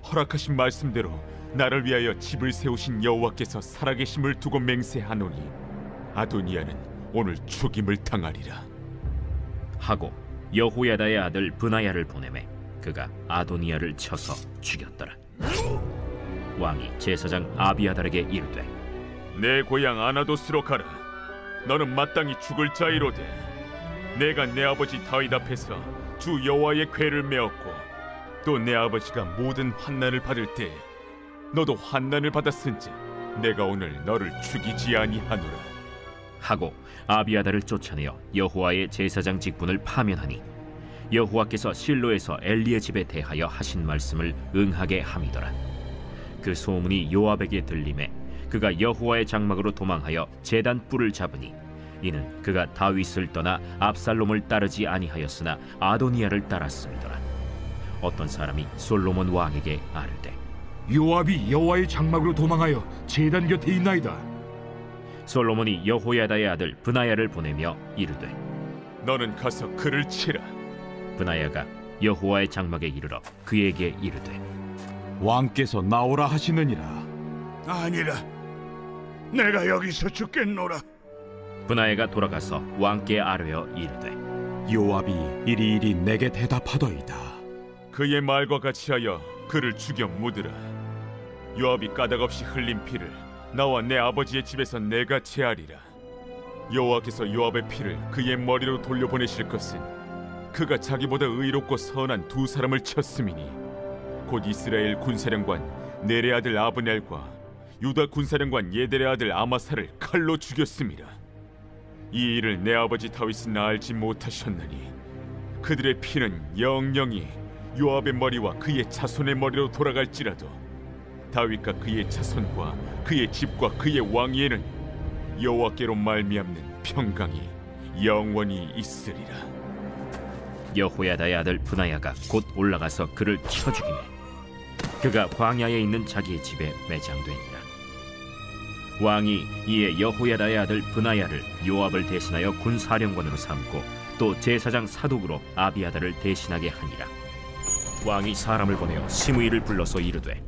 허락하신 말씀대로 나를 위하여 집을 세우신 여호와께서 살아계심을 두고 맹세하노니 아도니아는 오늘 죽임을 당하리라. 하고 여호야다의 아들 브나야를 보내매 그가 아도니아를 쳐서 죽였더라. 왕이 제사장 아비아달에게 이르되, 내 고향 아나도스로 가라. 너는 마땅히 죽을 자이로되 내가 내 아버지 다윗 앞에서 주 여호와의 궤를 메었고 또 내 아버지가 모든 환난을 받을 때 너도 환난을 받았은즉 내가 오늘 너를 죽이지 아니하노라. 하고 아비아달을 쫓아내어 여호와의 제사장 직분을 파면하니 여호와께서 실로에서 엘리의 집에 대하여 하신 말씀을 응하게 함이더라. 그 소문이 요압에게 들림에 그가 여호와의 장막으로 도망하여 제단 뿔을 잡으니 이는 그가 다윗을 떠나 압살롬을 따르지 아니하였으나 아도니아를 따랐음이더라. 어떤 사람이 솔로몬 왕에게 아뢰되, 요압이 여호와의 장막으로 도망하여 제단 곁에 있나이다. 솔로몬이 여호야다의 아들 브나야를 보내며 이르되, 너는 가서 그를 치라. 브나야가 여호와의 장막에 이르러 그에게 이르되, 왕께서 나오라 하시느니라. 아니라 내가 여기서 죽겠노라. 브나야가 돌아가서 왕께 아뢰어 이르되, 요압이 이리이리 내게 대답하더이다. 그의 말과 같이 하여 그를 죽여 묻으라. 요압이 까닭없이 흘린 피를 나와 내 아버지의 집에서 내가 제하리라. 여호와께서 요압의 피를 그의 머리로 돌려보내실 것은 그가 자기보다 의롭고 선한 두 사람을 쳤음이니 곧 이스라엘 군사령관 넬의 아들 아브넬과 유다 군사령관 예델의 아들 아마사를 칼로 죽였음이라. 이 일을 내 아버지 다윗은 알지 못하셨나니 그들의 피는 영영이 요압의 머리와 그의 자손의 머리로 돌아갈지라도 다윗과 그의 자손과 그의 집과 그의 왕위에는 여호와께로 말미암는 평강이 영원히 있으리라. 여호야다의 아들 브나야가 곧 올라가서 그를 쳐 죽이매 그가 광야에 있는 자기의 집에 매장되니라. 왕이 이에 여호야다의 아들 브나야를 요압을 대신하여 군사령관으로 삼고 또 제사장 사독으로 아비아다를 대신하게 하니라. 왕이 사람을 보내어 시므이를 불러서 이르되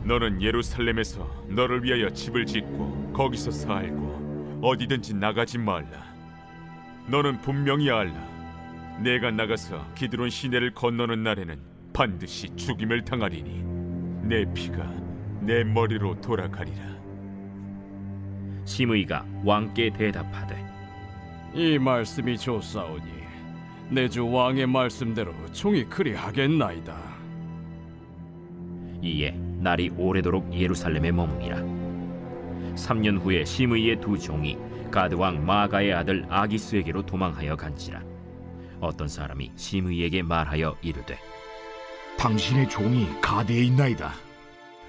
너는 예루살렘에서 너를 위하여 집을 짓고 거기서 살고 어디든지 나가지 말라. 너는 분명히 알라. 내가 나가서 기드론 시내를 건너는 날에는 반드시 죽임을 당하리니 내 피가 내 머리로 돌아가리라. 시므이가 왕께 대답하되 이 말씀이 좋사오니 내 주 왕의 말씀대로 종이 그리하겠나이다. 이에 날이 오래도록 예루살렘에 머무니라. 3년 후에 시므이의 두 종이 가드 왕 마가의 아들 아기스에게로 도망하여 간지라. 어떤 사람이 시므이에게 말하여 이르되 당신의 종이 가드에 있나이다.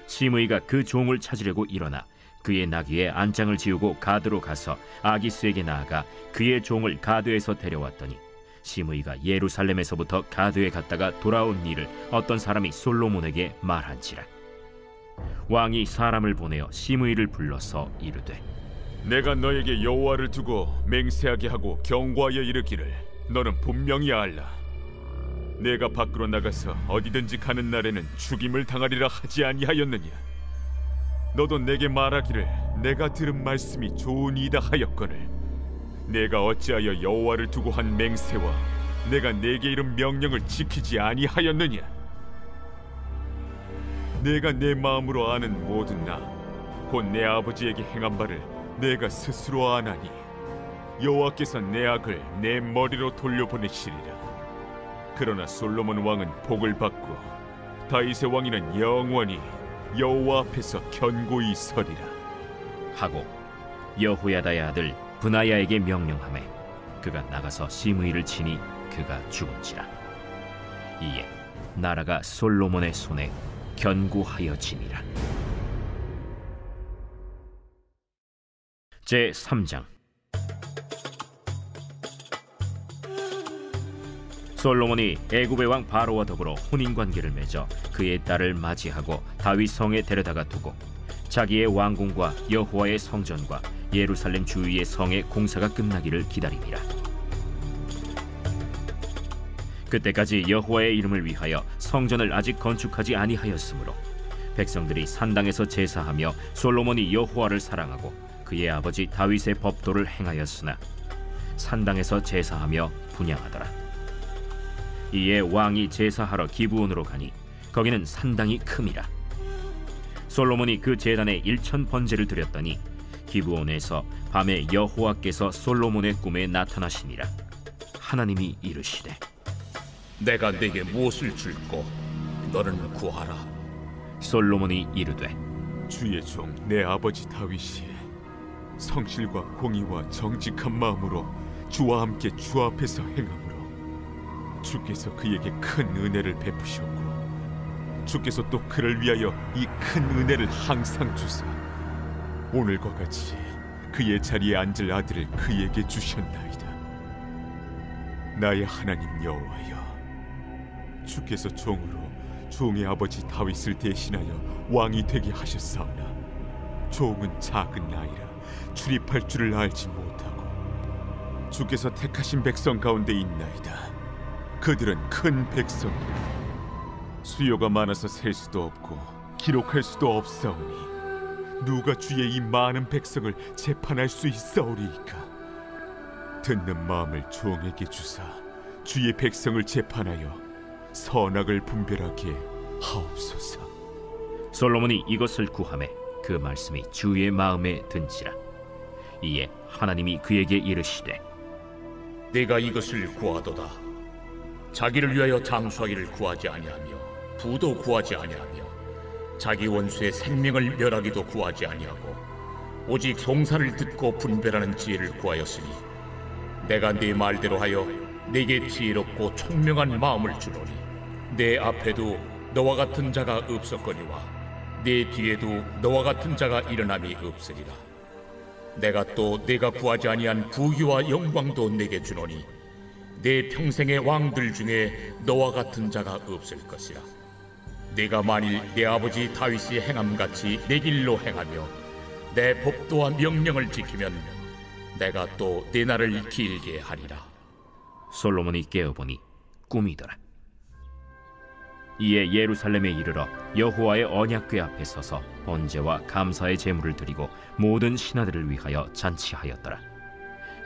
시므이가 그 종을 찾으려고 일어나 그의 나귀에 안장을 지우고 가드로 가서 아기스에게 나아가 그의 종을 가드에서 데려왔더니 시므이가 예루살렘에서부터 가드에 갔다가 돌아온 일을 어떤 사람이 솔로몬에게 말한지라. 왕이 사람을 보내어 시므이를 불러서 이르되 내가 너에게 여호와를 두고 맹세하게 하고 경고하여 이르기를 너는 분명히 알라. 내가 밖으로 나가서 어디든지 가는 날에는 죽임을 당하리라 하지 아니하였느냐. 너도 내게 말하기를 내가 들은 말씀이 좋으니이다 하였거늘 내가 어찌하여 여호와를 두고 한 맹세와 내가 내게 이른 명령을 지키지 아니하였느냐. 내가 내 마음으로 아는 모든 나 곧 내 아버지에게 행한 바를 내가 스스로 아나니 여호와께서 내 악을 내 머리로 돌려보내시리라. 그러나 솔로몬 왕은 복을 받고 다윗의 왕위는 영원히 여호와 앞에서 견고히 서리라 하고 여호야다의 아들 브나야에게 명령하매 그가 나가서 시므이를 치니 그가 죽은지라. 이에 나라가 솔로몬의 손에 견고하여지니라. 제 3장. 솔로몬이 애굽의 왕 바로와 더불어 혼인관계를 맺어 그의 딸을 맞이하고 다윗 성에 데려다가 두고 자기의 왕궁과 여호와의 성전과 예루살렘 주위의 성의 공사가 끝나기를 기다리니라. 그때까지 여호와의 이름을 위하여 성전을 아직 건축하지 아니하였으므로 백성들이 산당에서 제사하며 솔로몬이 여호와를 사랑하고 그의 아버지 다윗의 법도를 행하였으나 산당에서 제사하며 분향하더라. 이에 왕이 제사하러 기브온으로 가니 거기는 산당이 큼이라. 솔로몬이 그 제단에 1000번제를 드렸더니 기브온에서 밤에 여호와께서 솔로몬의 꿈에 나타나시니라. 하나님이 이르시되 내가 네게 무엇을 줄꼬 너는 구하라. 솔로몬이 이르되 주의 종 내 아버지 다윗이 성실과 공의와 정직한 마음으로 주와 함께 주 앞에서 행함으로 주께서 그에게 큰 은혜를 베푸셨고 주께서 또 그를 위하여 이 큰 은혜를 항상 주사 오늘과 같이 그의 자리에 앉을 아들을 그에게 주셨나이다. 나의 하나님 여호와여, 주께서 종으로 종의 아버지 다윗을 대신하여 왕이 되게 하셨사오나 종은 작은 나이라 출입할 줄을 알지 못하고 주께서 택하신 백성 가운데 있나이다. 그들은 큰 백성이라 수요가 많아서 셀 수도 없고 기록할 수도 없사오니 누가 주의 이 많은 백성을 재판할 수 있사오리이까. 듣는 마음을 종에게 주사 주의 백성을 재판하여 선악을 분별하게 하옵소서. 솔로몬이 이것을 구하매 그 말씀이 주의 마음에 든지라. 이에 하나님이 그에게 이르시되 네가 이것을 구하도다. 자기를 위하여 장수하기를 구하지 아니하며 부도 구하지 아니하며 자기 원수의 생명을 멸하기도 구하지 아니하고 오직 송사를 듣고 분별하는 지혜를 구하였으니 내가 네 말대로 하여 네게 지혜롭고 총명한 마음을 주노니 내 앞에도 너와 같은 자가 없었거니와 내 뒤에도 너와 같은 자가 일어남이 없으리라. 내가 또 네가 구하지 아니한 부귀와 영광도 네게 주노니 내 평생의 왕들 중에 너와 같은 자가 없을 것이라. 내가 만일 내 아버지 다윗이 행함같이 내 길로 행하며 내 법도와 명령을 지키면 내가 또 내 날을 길게 하리라. 솔로몬이 깨어보니 꿈이더라. 이에 예루살렘에 이르러 여호와의 언약궤 앞에 서서 번제와 감사의 제물을 드리고 모든 신하들을 위하여 잔치하였더라.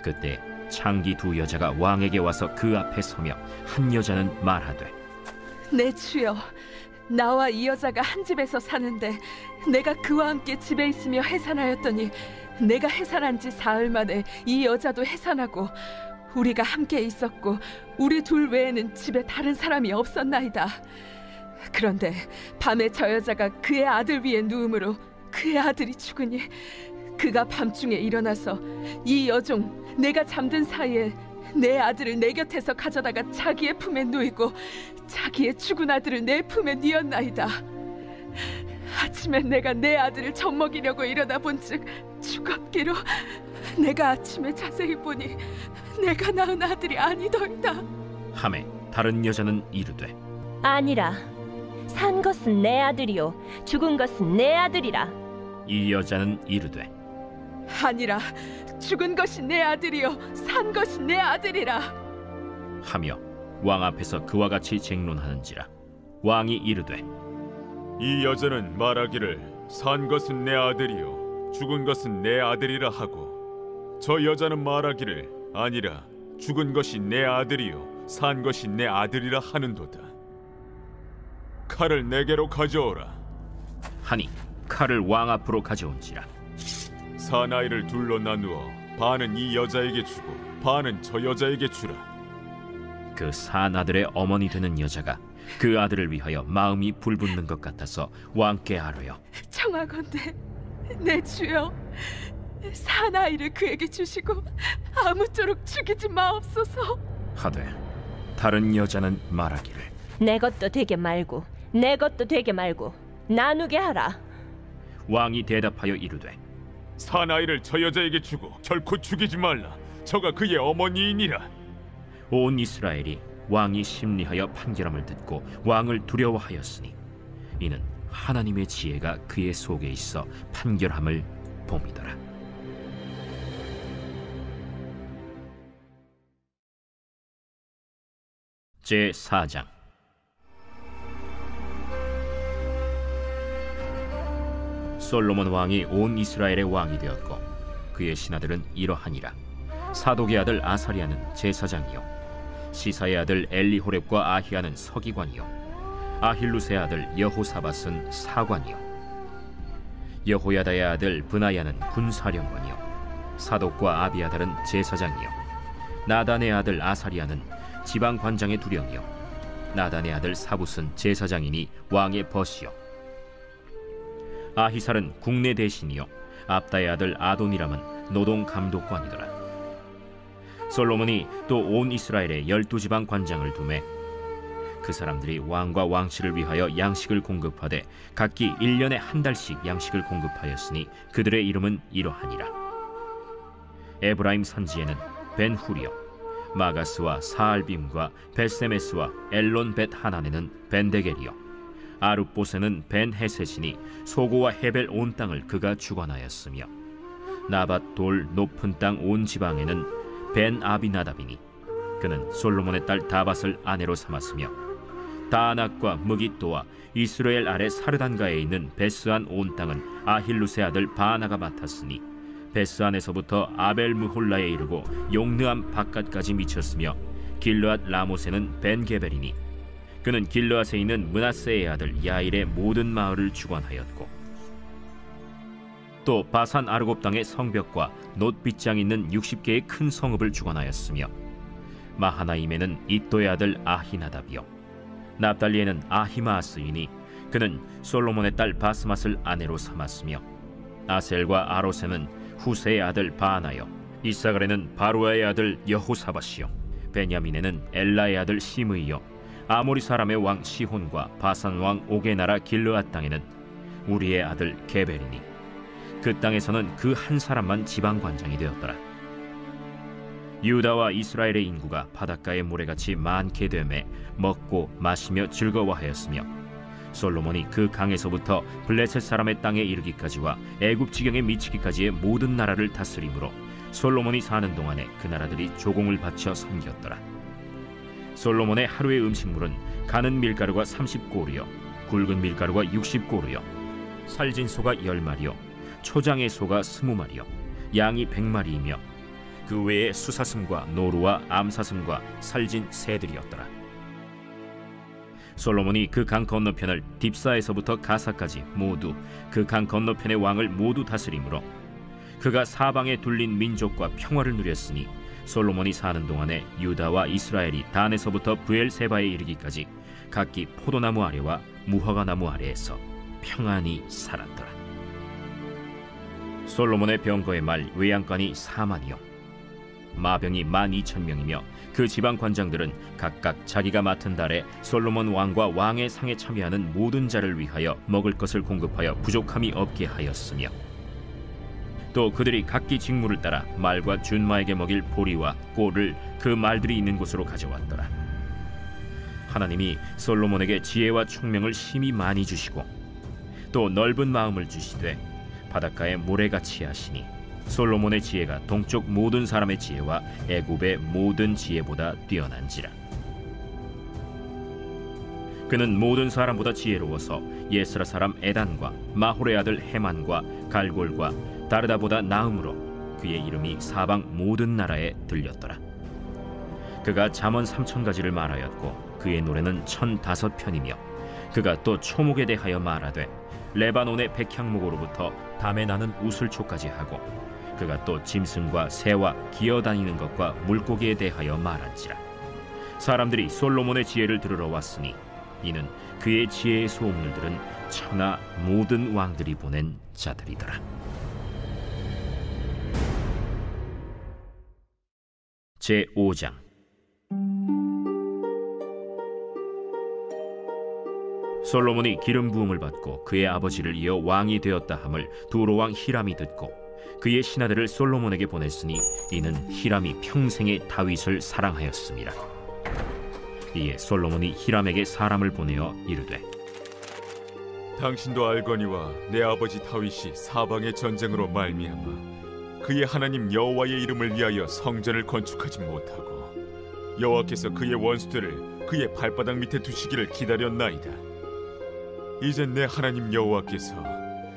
그때 창기 두 여자가 왕에게 와서 그 앞에 서며 한 여자는 말하되, 내 주여, 나와 이 여자가 한 집에서 사는데 내가 그와 함께 집에 있으며 해산하였더니 내가 해산한 지 사흘 만에 이 여자도 해산하고 우리가 함께 있었고 우리 둘 외에는 집에 다른 사람이 없었나이다. 그런데 밤에 저 여자가 그의 아들 위에 누움으로 그의 아들이 죽으니 그가 밤중에 일어나서 이 여종 내가 잠든 사이에 내 아들을 내 곁에서 가져다가 자기의 품에 누이고 자기의 죽은 아들을 내 품에 뉘었나이다. 아침에 내가 내 아들을 젖먹이려고 일어나 본즉 죽었기로 내가 아침에 자세히 보니 내가 낳은 아들이 아니더이다. 하매 다른 여자는 이르되, 아니라 산 것은 내 아들이요 죽은 것은 내 아들이라. 이 여자는 이르되, 아니라 죽은 것이 내 아들이요 산 것이 내 아들이라 하며 왕 앞에서 그와 같이 쟁론하는지라. 왕이 이르되, 이 여자는 말하기를 산 것은 내 아들이요 죽은 것은 내 아들이라 하고, 저 여자는 말하기를 아니라 죽은 것이 내 아들이요 산 것이 내 아들이라 하는도다. 칼을 내게로 가져오라 하니 칼을 왕 앞으로 가져온지라. 사나이를 둘로 나누어 반은 이 여자에게 주고 반은 저 여자에게 주라. 그 사나들의 어머니 되는 여자가 그 아들을 위하여 마음이 불붙는 것 같아서 왕께 아뢰어, 청하건대 내 주여, 사나이를 그에게 주시고 아무쪼록 죽이지 마옵소서 하되 다른 여자는 말하기를, 내 것도 되게 말고 내 것도 되게 말고 나누게 하라. 왕이 대답하여 이르되, 사나이를 저 여자에게 주고 결코 죽이지 말라. 저가 그의 어머니이니라. 온 이스라엘이 왕이 심리하여 판결함을 듣고 왕을 두려워하였으니 이는 하나님의 지혜가 그의 속에 있어 판결함을 봄이더라. 제4장. 솔로몬 왕이 온 이스라엘의 왕이 되었고 그의 신하들은 이러하니라. 사독의 아들 아사리아는 제사장이요 시사의 아들 엘리호렙과 아히야는 서기관이요 아힐루스의 아들 여호사밧은 사관이요 여호야다의 아들 브나야는 군사령관이요 사독과 아비아달은 제사장이요 나단의 아들 아사리아는 지방관장의 두령이요 나단의 아들 사붓은 제사장이니 왕의 벗이요 아히살은 국내 대신이요 압다의 아들 아도니람은 노동감독관이더라. 솔로몬이 또 온 이스라엘에 12지방 관장을 두매 그 사람들이 왕과 왕실을 위하여 양식을 공급하되 각기 1년에 한 달씩 양식을 공급하였으니 그들의 이름은 이러하니라. 에브라임 산지에는 벤후리요 마가스와 사알빔과 벳세메스와 엘론 벳 하난에는 벤데겔이요 아룹보세는 벤헤셋이니 소고와 헤벨 온 땅을 그가 주관하였으며 나밧 돌 높은 땅 온 지방에는 벤 아비나답이니 그는 솔로몬의 딸 다밧을 아내로 삼았으며 다낙과 무깃도와 이스라엘 아래 사르단가에 있는 베스안 온 땅은 아힐루스의 아들 바나가 맡았으니 베스안에서부터 아벨 무홀라에 이르고 용느암 바깥까지 미쳤으며 길르앗 라모세는 벤게벨이니 그는 길르앗에 있는 므낫세의 아들 야일의 모든 마을을 주관하였고 또 바산 아르곱 땅의 성벽과 놋빗장 있는 60개의 큰 성읍을 주관하였으며 마하나임에는 이또의 아들 아히나답이요 납달리에는 아히마아스이니 그는 솔로몬의 딸 바스맛을 아내로 삼았으며 아셀과 아로세는 후세의 아들 바하나요 이사갈에는 바루아의 아들 여호사밧이요 베냐민에는 엘라의 아들 시므이요 아모리 사람의 왕 시혼과 바산 왕 옥의 나라 길르앗 땅에는 우리의 아들 게벨이니 그 땅에서는 그 한 사람만 지방관장이 되었더라. 유다와 이스라엘의 인구가 바닷가의 모래같이 많게 되매 먹고 마시며 즐거워하였으며 솔로몬이 그 강에서부터 블레셋 사람의 땅에 이르기까지와 애굽 지경에 미치기까지의 모든 나라를 다스림으로 솔로몬이 사는 동안에 그 나라들이 조공을 바쳐 섬겼더라. 솔로몬의 하루의 음식물은 가는 밀가루가 30고루요 굵은 밀가루가 60고루요 살진 소가 10마리요 초장의 소가 20마리요 양이 100마리이며 그 외에 수사슴과 노루와 암사슴과 살진 새들이었더라. 솔로몬이 그 강 건너편을 딥사에서부터 가사까지 모두 그 강 건너편의 왕을 모두 다스림으로 그가 사방에 둘린 민족과 평화를 누렸으니 솔로몬이 사는 동안에 유다와 이스라엘이 단에서부터 브엘세바에 이르기까지 각기 포도나무 아래와 무화과나무 아래에서 평안히 살았더라. 솔로몬의 병거의 말 외양간이 4만이요 마병이 12,000명이며 그 지방 관장들은 각각 자기가 맡은 달에 솔로몬 왕과 왕의 상에 참여하는 모든 자를 위하여 먹을 것을 공급하여 부족함이 없게 하였으며 또 그들이 각기 직무를 따라 말과 준마에게 먹일 보리와 꼴을 그 말들이 있는 곳으로 가져왔더라. 하나님이 솔로몬에게 지혜와 총명을 심히 많이 주시고 또 넓은 마음을 주시되 바닷가에 모래같이 하시니 솔로몬의 지혜가 동쪽 모든 사람의 지혜와 애굽의 모든 지혜보다 뛰어난지라. 그는 모든 사람보다 지혜로워서 예스라 사람 에단과 마홀의 아들 헤만과 갈골과 다르다보다 나음으로 그의 이름이 사방 모든 나라에 들렸더라. 그가 잠언 3,000가지를 말하였고 그의 노래는 1,005편이며 그가 또 초목에 대하여 말하되 레바논의 백향목으로부터 담에 나는 우슬초까지 하고 그가 또 짐승과 새와 기어다니는 것과 물고기에 대하여 말한지라. 사람들이 솔로몬의 지혜를 들으러 왔으니 이는 그의 지혜의 소문을 들은 천하 모든 왕들이 보낸 자들이더라. 제5장. 솔로몬이 기름 부음을 받고 그의 아버지를 이어 왕이 되었다 함을 두로왕 히람이 듣고 그의 신하들을 솔로몬에게 보냈으니 이는 히람이 평생에 다윗을 사랑하였습니다. 이에 솔로몬이 히람에게 사람을 보내어 이르되 당신도 알거니와 내 아버지 다윗이 사방의 전쟁으로 말미암아 그의 하나님 여호와의 이름을 위하여 성전을 건축하지 못하고 여호와께서 그의 원수들을 그의 발바닥 밑에 두시기를 기다렸나이다. 이제 내 하나님 여호와께서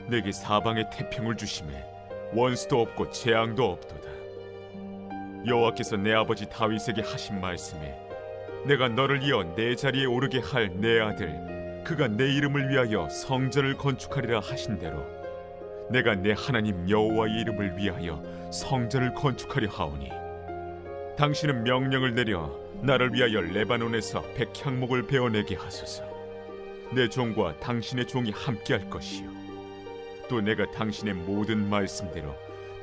내게 사방의 태평을 주심에 원수도 없고 재앙도 없도다. 여호와께서 내 아버지 다윗에게 하신 말씀에 내가 너를 이어 내 자리에 오르게 할 내 아들 그가 내 이름을 위하여 성전을 건축하리라 하신 대로 내가 내 하나님 여호와의 이름을 위하여 성전을 건축하려 하오니 당신은 명령을 내려 나를 위하여 레바논에서 백향목을 베어내게 하소서. 내 종과 당신의 종이 함께할 것이요 또 내가 당신의 모든 말씀대로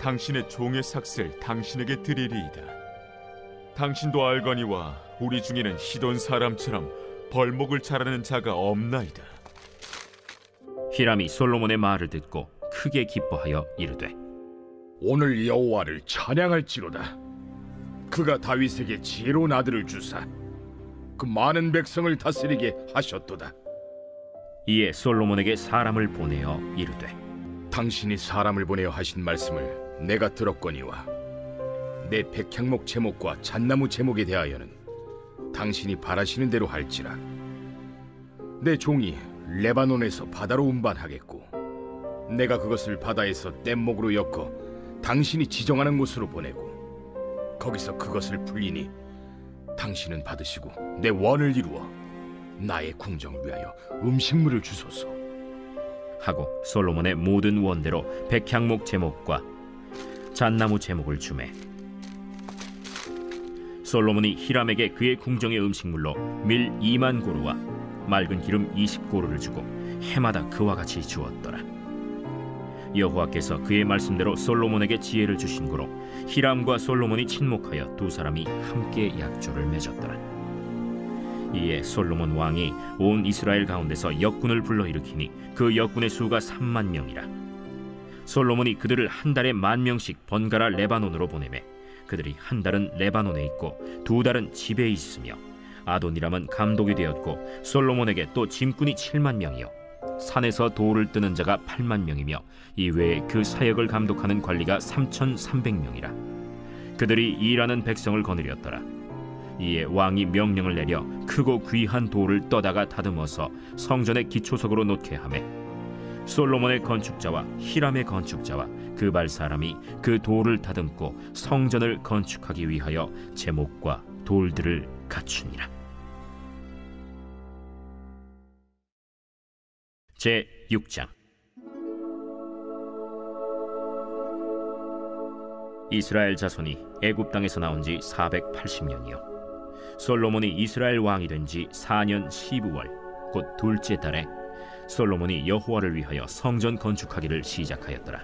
당신의 종의 삭슬 당신에게 드리리이다. 당신도 알거니와 우리 중에는 시돈 사람처럼 벌목을 잘하는 자가 없나이다. 히람이 솔로몬의 말을 듣고 크게 기뻐하여 이르되 오늘 여호와를 찬양할지로다. 그가 다윗에게 지혜로운 아들을 주사 그 많은 백성을 다스리게 하셨도다. 이에 솔로몬에게 사람을 보내어 이르되 당신이 사람을 보내어 하신 말씀을 내가 들었거니와 내 백향목 제목과 잣나무 제목에 대하여는 당신이 바라시는 대로 할지라. 내 종이 레바논에서 바다로 운반하겠고 내가 그것을 바다에서 뗏목으로 엮어 당신이 지정하는 곳으로 보내고 거기서 그것을 불리니 당신은 받으시고 내 원을 이루어 나의 궁정을 위하여 음식물을 주소서 하고 솔로몬의 모든 원대로 백향목 제목과 잣나무 제목을 주매 솔로몬이 히람에게 그의 궁정의 음식물로 밀 2만 고루와 맑은 기름 20고루를 주고 해마다 그와 같이 주었더라. 여호와께서 그의 말씀대로 솔로몬에게 지혜를 주신 고로 히람과 솔로몬이 친목하여 두 사람이 함께 약조를 맺었더라. 이에 솔로몬 왕이 온 이스라엘 가운데서 역군을 불러일으키니 그 역군의 수가 3만 명이라. 솔로몬이 그들을 한 달에 10,000명씩 번갈아 레바논으로 보내매 그들이 한 달은 레바논에 있고 2달은 집에 있으며 아도니람은 감독이 되었고 솔로몬에게 또 짐꾼이 7만 명이요 산에서 돌을 뜨는 자가 8만 명이며 이외에 그 사역을 감독하는 관리가 3,300명이라. 그들이 일하는 백성을 거느렸더라. 이에 왕이 명령을 내려 크고 귀한 돌을 떠다가 다듬어서 성전의 기초석으로 놓게 하매 솔로몬의 건축자와 히람의 건축자와 그발 사람이 그 돌을 다듬고 성전을 건축하기 위하여 제목과 돌들을 갖추니라. 제 6장. 이스라엘 자손이 애굽 땅에서 나온 지 480년이요 솔로몬이 이스라엘 왕이 된 지 4년 12월 곧 둘째 달에 솔로몬이 여호와를 위하여 성전 건축하기를 시작하였더라.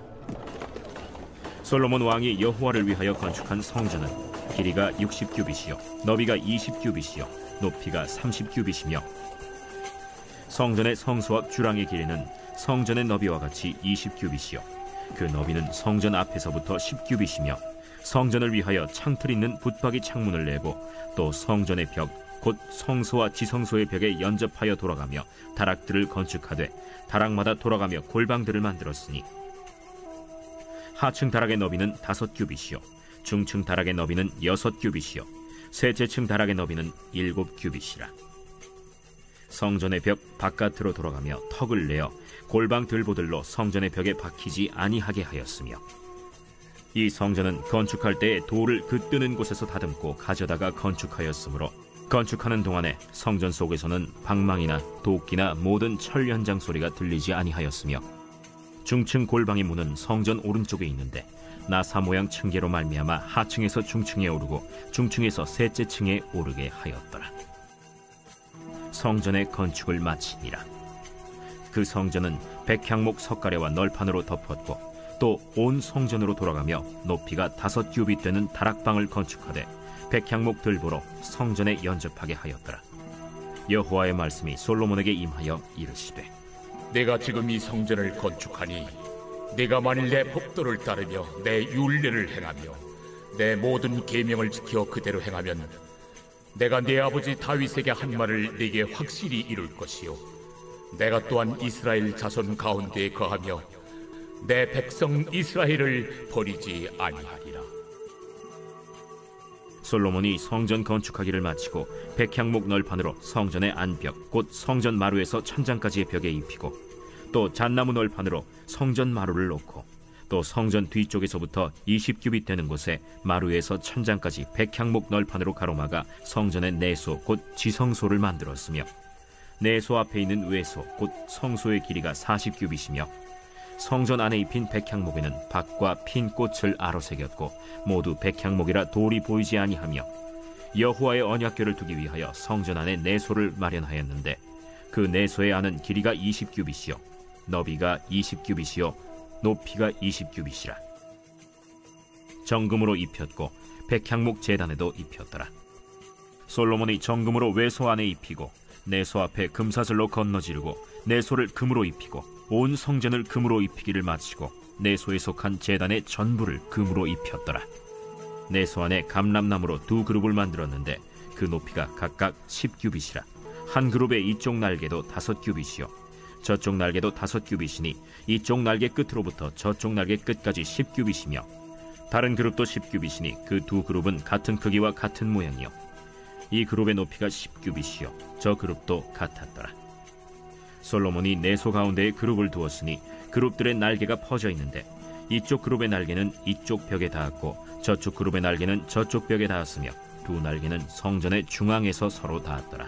솔로몬 왕이 여호와를 위하여 건축한 성전은 길이가 60규빗이요 너비가 20규빗이요 높이가 30규빗이며 성전의 성소 앞 주랑의 길이는 성전의 너비와 같이 20규빗이요 그 너비는 성전 앞에서부터 10규빗이며 성전을 위하여 창틀 있는 붙박이 창문을 내고 또 성전의 벽 곧 성소와 지성소의 벽에 연접하여 돌아가며 다락들을 건축하되 다락마다 돌아가며 골방들을 만들었으니 하층 다락의 너비는 5규빗이요 중층 다락의 너비는 6규빗이요 셋째층 다락의 너비는 7규빗이라. 성전의 벽 바깥으로 돌아가며 턱을 내어 골방 들보들로 성전의 벽에 박히지 아니하게 하였으며 이 성전은 건축할 때에 돌을 그 뜨는 곳에서 다듬고 가져다가 건축하였으므로 건축하는 동안에 성전 속에서는 방망이나 도끼나 모든 철 현장 소리가 들리지 아니하였으며 중층 골방의 문은 성전 오른쪽에 있는데 나사 모양 층계로 말미암아 하층에서 중층에 오르고 중층에서 셋째 층에 오르게 하였더라. 성전의 건축을 마치니라. 그 성전은 백향목 석가래와 널판으로 덮었고 또 온 성전으로 돌아가며 높이가 5규빗 되는 다락방을 건축하되 백향목 들보로 성전에 연접하게 하였더라. 여호와의 말씀이 솔로몬에게 임하여 이르시되 내가 지금 이 성전을 건축하니 내가 만일 내 법도를 따르며 내 율례를 행하며 내 모든 계명을 지켜 그대로 행하면 내가 내 아버지 다윗에게 한 말을 네게 확실히 이룰 것이요 내가 또한 이스라엘 자손 가운데에 거하며 내 백성 이스라엘을 버리지 아니하리라. 솔로몬이 성전 건축하기를 마치고 백향목 널판으로 성전의 안벽 곧 성전 마루에서 천장까지의 벽에 입히고 또 잣나무 널판으로 성전 마루를 놓고 또 성전 뒤쪽에서부터 20규빗 되는 곳에 마루에서 천장까지 백향목 널판으로 가로막아 성전의 내소 곧 지성소를 만들었으며 내소 앞에 있는 외소 곧 성소의 길이가 40규빗이며 성전 안에 입힌 백향목에는 밭과 핀 꽃을 아로새겼고 모두 백향목이라 돌이 보이지 아니하며 여호와의 언약궤를 두기 위하여 성전 안에 내소를 마련하였는데 그 내소의 안은 길이가 20규빗이요 너비가 20규빗이요 높이가 20규빗이라. 정금으로 입혔고 백향목 제단에도 입혔더라. 솔로몬이 정금으로 외소 안에 입히고 내소 앞에 금사슬로 건너지르고 내소를 금으로 입히고 온 성전을 금으로 입히기를 마치고 내소에 속한 제단의 전부를 금으로 입혔더라. 내소 안에 감람나무로 2그룹을 만들었는데 그 높이가 각각 10규빗이라. 한 그룹의 이쪽 날개도 5규빗이요 저쪽 날개도 5규빗이니 이쪽 날개 끝으로부터 저쪽 날개 끝까지 10규빗이며 다른 그룹도 10규빗이니 그 2그룹은 같은 크기와 같은 모양이요 이 그룹의 높이가 10규빗이요 저 그룹도 같았더라. 솔로몬이 내소 가운데에 그룹을 두었으니 그룹들의 날개가 퍼져 있는데 이쪽 그룹의 날개는 이쪽 벽에 닿았고 저쪽 그룹의 날개는 저쪽 벽에 닿았으며 두 날개는 성전의 중앙에서 서로 닿았더라.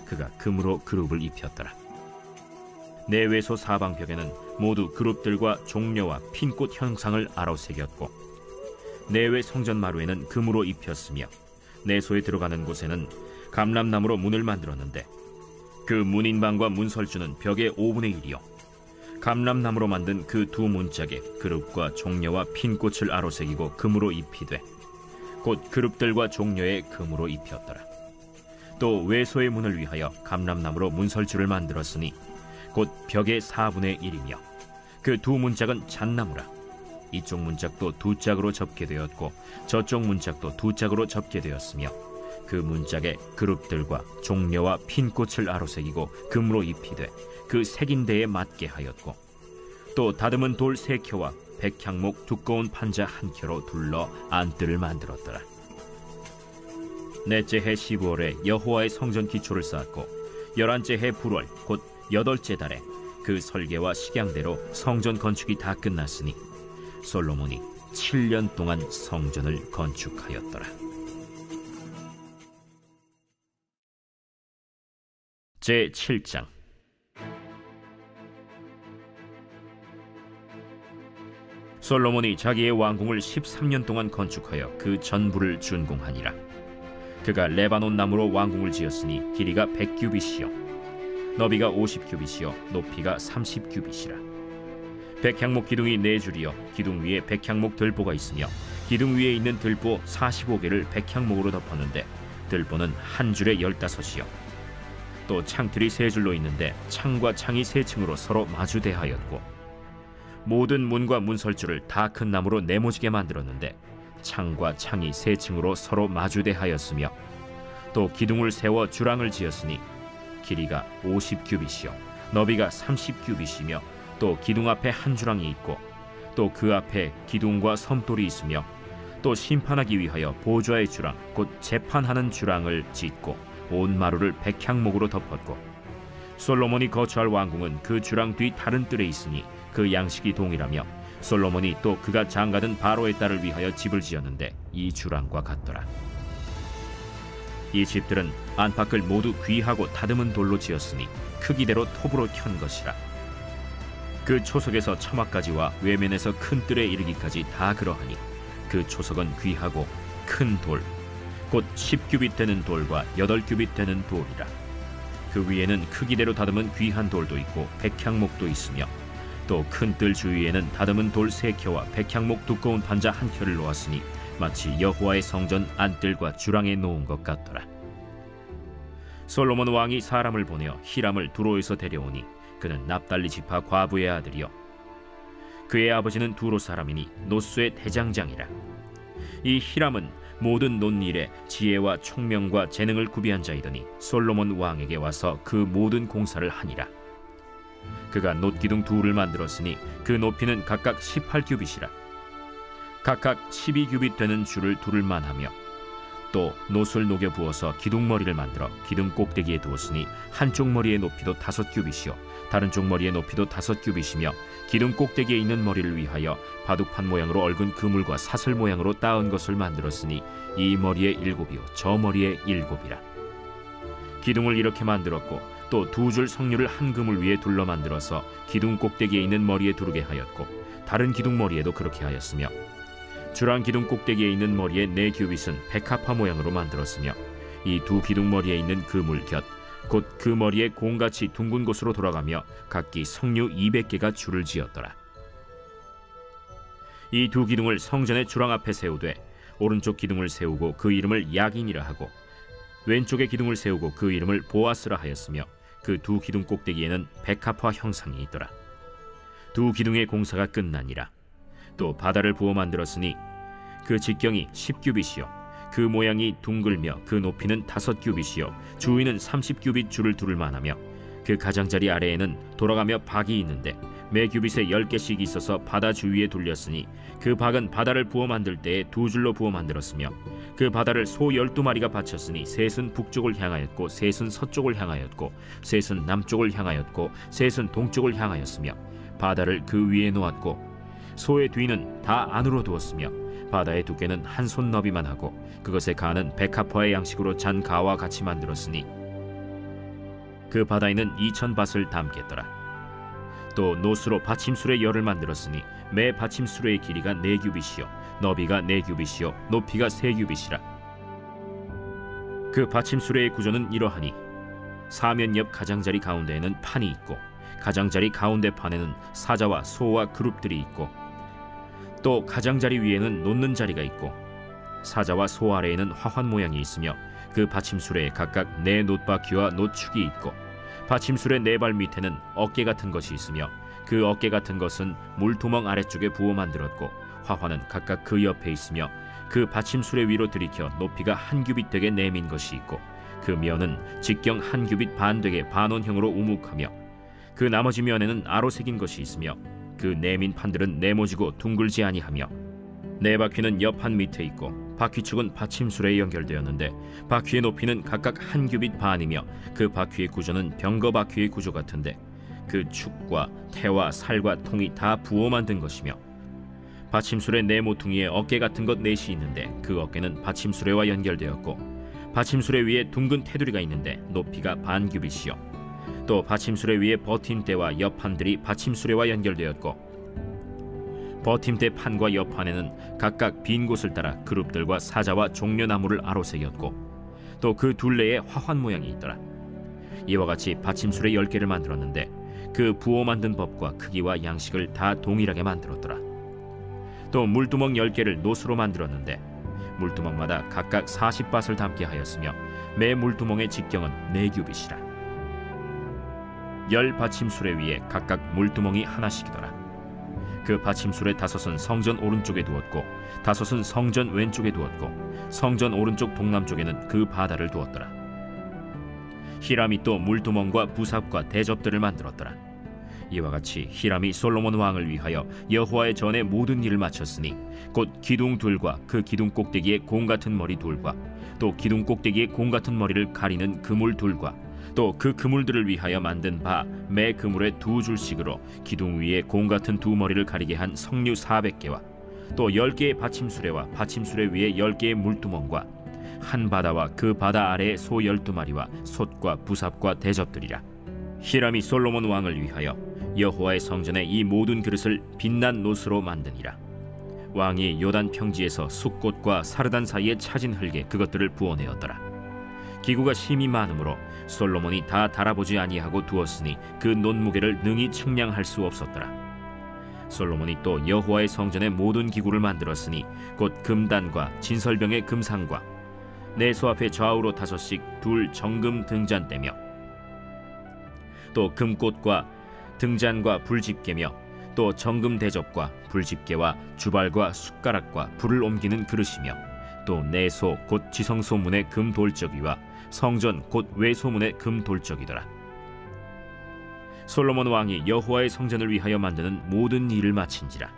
그가 금으로 그룹을 입혔더라. 내외소 사방벽에는 모두 그룹들과 종려와 핀꽃 형상을 아로새겼고 내외 성전 마루에는 금으로 입혔으며 내소에 들어가는 곳에는 감람나무로 문을 만들었는데 그 문인방과 문설주는 벽의 5분의 1이요 감람나무로 만든 그 2 문짝에 그룹과 종려와 핀꽃을 아로새기고 금으로 입히되 곧 그룹들과 종려에 금으로 입혔더라. 또 외소의 문을 위하여 감람나무로 문설주를 만들었으니 곧 벽의 4분의 1이며 그 2 문짝은 잣나무라. 이쪽 문짝도 2짝으로 접게 되었고 저쪽 문짝도 2짝으로 접게 되었으며 그 문짝에 그룹들과 종려와 핀꽃을 아로새기고 금으로 입히되 그 새긴 데에 맞게 하였고 또 다듬은 돌 3켜와 백향목 두꺼운 판자 1켜로 둘러 안뜰을 만들었더라. 넷째 해 15월에 여호와의 성전 기초를 쌓았고 11째 해 불월 곧 8째 달에 그 설계와 식양대로 성전 건축이 다 끝났으니 솔로몬이 7년 동안 성전을 건축하였더라. 제 7장. 솔로몬이 자기의 왕궁을 13년 동안 건축하여 그 전부를 준공하니라. 그가 레바논 나무로 왕궁을 지었으니 길이가 100규빗이요 너비가 50규빗이요 높이가 30규빗이라. 백향목 기둥이 4줄이요 기둥 위에 백향목 들보가 있으며 기둥 위에 있는 들보 45개를 백향목으로 덮었는데 들보는 한 줄에 15이요 또 창틀이 3줄로 있는데 창과 창이 3층으로 서로 마주대하였고 모든 문과 문설주를 다 큰 나무로 네모지게 만들었는데 창과 창이 3층으로 서로 마주대하였으며 또 기둥을 세워 주랑을 지었으니 길이가 50규빗이요 너비가 30규빗이며 또 기둥 앞에 한 주랑이 있고 또 그 앞에 기둥과 섬돌이 있으며 또 심판하기 위하여 보좌의 주랑 곧 재판하는 주랑을 짓고 온 마루를 백향목으로 덮었고 솔로몬이 거처할 왕궁은 그 주랑 뒤 다른 뜰에 있으니 그 양식이 동일하며 솔로몬이 또 그가 장가든 바로의 딸을 위하여 집을 지었는데 이 주랑과 같더라. 이 집들은 안팎을 모두 귀하고 다듬은 돌로 지었으니 크기대로 톱으로 켠 것이라. 그 초석에서 처마까지와 외면에서 큰 뜰에 이르기까지 다 그러하니 그 초석은 귀하고 큰 돌 곧 10규빗 되는 돌과 8규빗 되는 돌이라. 그 위에는 크기대로 다듬은 귀한 돌도 있고 백향목도 있으며 또 큰 뜰 주위에는 다듬은 돌 3켜와 백향목 두꺼운 판자 1켜를 놓았으니 마치 여호와의 성전 안뜰과 주랑에 놓은 것 같더라. 솔로몬 왕이 사람을 보내어 히람을 두로에서 데려오니 그는 납달리 지파 과부의 아들이요 그의 아버지는 두로 사람이니 노수의 대장장이라. 이 히람은 모든 논일에 지혜와 총명과 재능을 구비한 자이더니 솔로몬 왕에게 와서 그 모든 공사를 하니라. 그가 놋기둥 2를 만들었으니 그 높이는 각각 18규빗이라. 각각 12규빗 되는 줄을 두를 만하며 또 놋을 녹여 부어서 기둥머리를 만들어 기둥 꼭대기에 두었으니 한쪽 머리의 높이도 5규빗이요 다른 쪽 머리의 높이도 5규빗이며 기둥 꼭대기에 있는 머리를 위하여 바둑판 모양으로 얽은 그물과 사슬 모양으로 따은 것을 만들었으니 이 머리에 7이요 저 머리에 7이라. 기둥을 이렇게 만들었고 또 2줄 석류를 한 그물 위에 둘러 만들어서 기둥 꼭대기에 있는 머리에 두르게 하였고 다른 기둥 머리에도 그렇게 하였으며 주랑 기둥 꼭대기에 있는 머리의 4규빗은 백합화 모양으로 만들었으며 이 2 기둥 머리에 있는 그물 곁 곧 그 머리에 공같이 둥근 곳으로 돌아가며 각기 석류 200개가 줄을 지었더라. 이 2 기둥을 성전의 주랑 앞에 세우되 오른쪽 기둥을 세우고 그 이름을 야긴이라 하고 왼쪽의 기둥을 세우고 그 이름을 보아스라 하였으며 그 2 기둥 꼭대기에는 백합화 형상이 있더라. 2 기둥의 공사가 끝나니라. 또 바다를 부어 만들었으니 그 직경이 10규빗이요 그 모양이 둥글며 그 높이는 5규빗이요 주위는 30규빗 줄을 두를 만하며 그 가장자리 아래에는 돌아가며 박이 있는데 매 규빗에 10개씩 있어서 바다 주위에 둘렸으니 그 박은 바다를 부어 만들 때에 2줄로 부어 만들었으며 그 바다를 소 12마리가 바쳤으니 셋은 북쪽을 향하였고 셋은 서쪽을 향하였고 셋은 남쪽을 향하였고 셋은 동쪽을 향하였으며 바다를 그 위에 놓았고 소의 뒤는 다 안으로 두었으며 바다의 두께는 한 손 너비만 하고 그것의 가는 백합화의 양식으로 잔 가와 같이 만들었으니 그 바다에는 2000밭을 담겠더라. 또 노수로 받침수레 열을 만들었으니 매 받침수레의 길이가 4규빗이요 너비가 4규빗이요 높이가 3규빗이라. 그 받침수레의 구조는 이러하니 사면 옆 가장자리 가운데에는 판이 있고 가장자리 가운데 판에는 사자와 소와 그룹들이 있고 또 가장자리 위에는 놓는 자리가 있고 사자와 소 아래에는 화환 모양이 있으며 그 받침술에 각각 4 놋바퀴와 놋축이 있고 받침술의 4발 밑에는 어깨 같은 것이 있으며 그 어깨 같은 것은 물두멍 아래쪽에 부어 만들었고 화환은 각각 그 옆에 있으며 그 받침술의 위로 들이켜 높이가 한 규빗 되게 내민 것이 있고 그 면은 직경 한 규빗 반 되게 반원형으로 우묵하며 그 나머지 면에는 아로 새긴 것이 있으며 그 내민 판들은 네모지고 둥글지 아니하며 네 바퀴는 옆판 밑에 있고 바퀴축은 받침술에 연결되었는데 바퀴의 높이는 각각 한 규빗 반이며 그 바퀴의 구조는 병거 바퀴의 구조 같은데 그 축과 태와 살과 통이 다 부어 만든 것이며 받침술의 네 모퉁이에 어깨 같은 것 넷이 있는데 그 어깨는 받침술에와 연결되었고 받침술의 위에 둥근 테두리가 있는데 높이가 반 규빗이요 또 받침술의 위에 버팀대와 옆판들이 받침술에와 연결되었고 버팀대 판과 옆판에는 각각 빈 곳을 따라 그룹들과 사자와 종려나무를 아로새겼고 또 그 둘레에 화환 모양이 있더라. 이와 같이 받침술의 10개를 만들었는데 그 부어 만든 법과 크기와 양식을 다 동일하게 만들었더라. 또 물두멍 10개를 노수로 만들었는데 물두멍마다 각각 40밭을 담게 하였으며 매 물두멍의 직경은 4규빗이라. 10 받침술의 위에 각각 물두멍이 하나씩이더라. 그 받침술의 5은 성전 오른쪽에 두었고 5은 성전 왼쪽에 두었고 성전 오른쪽 동남쪽에는 그 바다를 두었더라. 히람이 또 물두멍과 부삽과 대접들을 만들었더라. 이와 같이 히람이 솔로몬 왕을 위하여 여호와의 전에 모든 일을 마쳤으니 곧 기둥 둘과 그 기둥 꼭대기에 공 같은 머리 둘과 또 기둥 꼭대기에 공 같은 머리를 가리는 그물 둘과 또 그 그물들을 위하여 만든 바 매 그물에 2줄씩으로 기둥 위에 공 같은 2머리를 가리게 한 석류 400개와 또 10개의 받침수레와 받침수레 위에 10개의 물두멍과 한 바다와 그 바다 아래에 소 12마리와 솥과 부삽과 대접들이라. 히람이 솔로몬 왕을 위하여 여호와의 성전에 이 모든 그릇을 빛난 노스로 만드니라. 왕이 요단 평지에서 숫꽃과 사르단 사이에 차진 흙에 그것들을 부어내었더라. 기구가 심히 많으므로 솔로몬이 다 달아보지 아니하고 두었으니 그 논무게를 능히 측량할 수 없었더라. 솔로몬이 또 여호와의 성전의 모든 기구를 만들었으니 곧 금단과 진설병의 금상과 내소 앞에 좌우로 5씩 둘 정금 등잔대며 또 금꽃과 등잔과 불집게며 또 정금 대접과 불집게와 주발과 숟가락과 불을 옮기는 그릇이며 또 내소 곧 지성소문의 금 돌적이와 성전 곧 외소문의 금 돌적이더라. 솔로몬 왕이 여호와의 성전을 위하여 만드는 모든 일을 마친지라.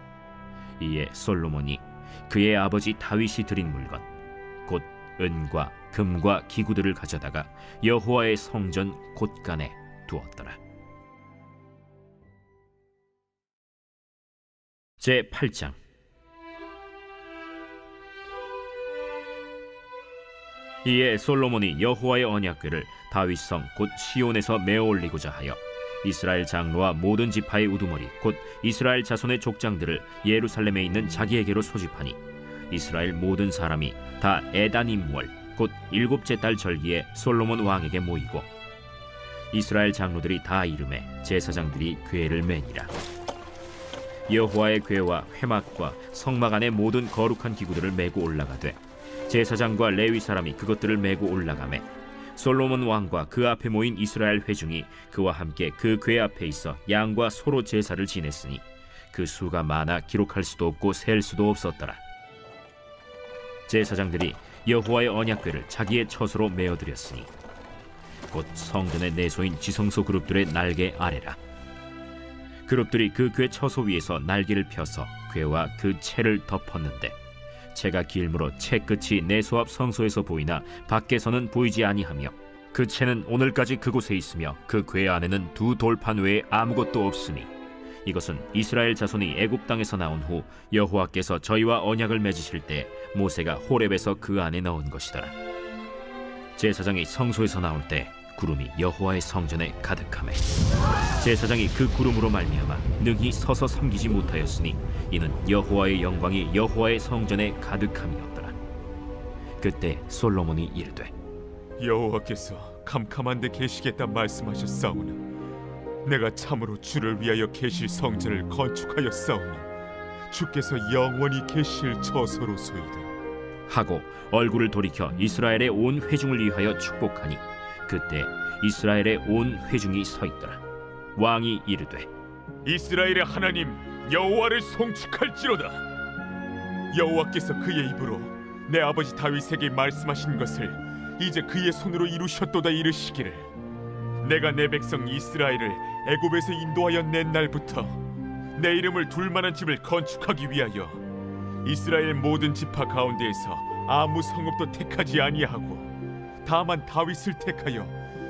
이에 솔로몬이 그의 아버지 다윗이 드린 물건 곧 은과 금과 기구들을 가져다가 여호와의 성전 곳간에 두었더라. 제8장. 이에 솔로몬이 여호와의 언약궤를 다윗성 곧 시온에서 메어 올리고자 하여 이스라엘 장로와 모든 지파의 우두머리 곧 이스라엘 자손의 족장들을 예루살렘에 있는 자기에게로 소집하니 이스라엘 모든 사람이 다 에다님월 곧 7째 달 절기에 솔로몬 왕에게 모이고 이스라엘 장로들이 다 이름에 제사장들이 궤를 매니라. 여호와의 궤와 회막과 성막 안의 모든 거룩한 기구들을 메고 올라가되 제사장과 레위 사람이 그것들을 메고 올라가매 솔로몬 왕과 그 앞에 모인 이스라엘 회중이 그와 함께 그 궤 앞에 있어 양과 소로 제사를 지냈으니 그 수가 많아 기록할 수도 없고 셀 수도 없었더라. 제사장들이 여호와의 언약궤를 자기의 처소로 메어드렸으니 곧 성전의 내소인 지성소 그룹들의 날개 아래라. 그룹들이 그 궤 처소 위에서 날개를 펴서 궤와 그 채를 덮었는데 채가 길므로 채 끝이 내소 앞 성소에서 보이나 밖에서는 보이지 아니하며 그 채는 오늘까지 그곳에 있으며 그 궤 안에는 2 돌판 외에 아무것도 없으니 이것은 이스라엘 자손이 애굽 땅에서 나온 후 여호와께서 저희와 언약을 맺으실 때 모세가 호렙에서 그 안에 넣은 것이더라. 제사장이 성소에서 나올 때 구름이 여호와의 성전에 가득하매 제사장이 그 구름으로 말미암아 능히 서서 섬기지 못하였으니 이는 여호와의 영광이 여호와의 성전에 가득함이었더라. 그때 솔로몬이 이르되 여호와께서 캄캄한 데 계시겠다 말씀하셨사오나 내가 참으로 주를 위하여 계실 성전을 건축하였사오니 주께서 영원히 계실 처소로소이다 하고 얼굴을 돌이켜 이스라엘의 온 회중을 위하여 축복하니 그때 이스라엘의 온 회중이 서 있더라. 왕이 이르되 이스라엘의 하나님 여호와를 송축할지로다. 여호와께서 그의 입으로 내 아버지 다윗에게 말씀하신 것을 이제 그의 손으로 이루셨도다 이르시기를 내가 내 백성 이스라엘을 애굽에서 인도하여 낸 날부터 내 이름을 둘 만한 집을 건축하기 위하여 이스라엘 모든 지파 가운데에서 아무 성읍도 택하지 아니하고 다만 다윗을 택하여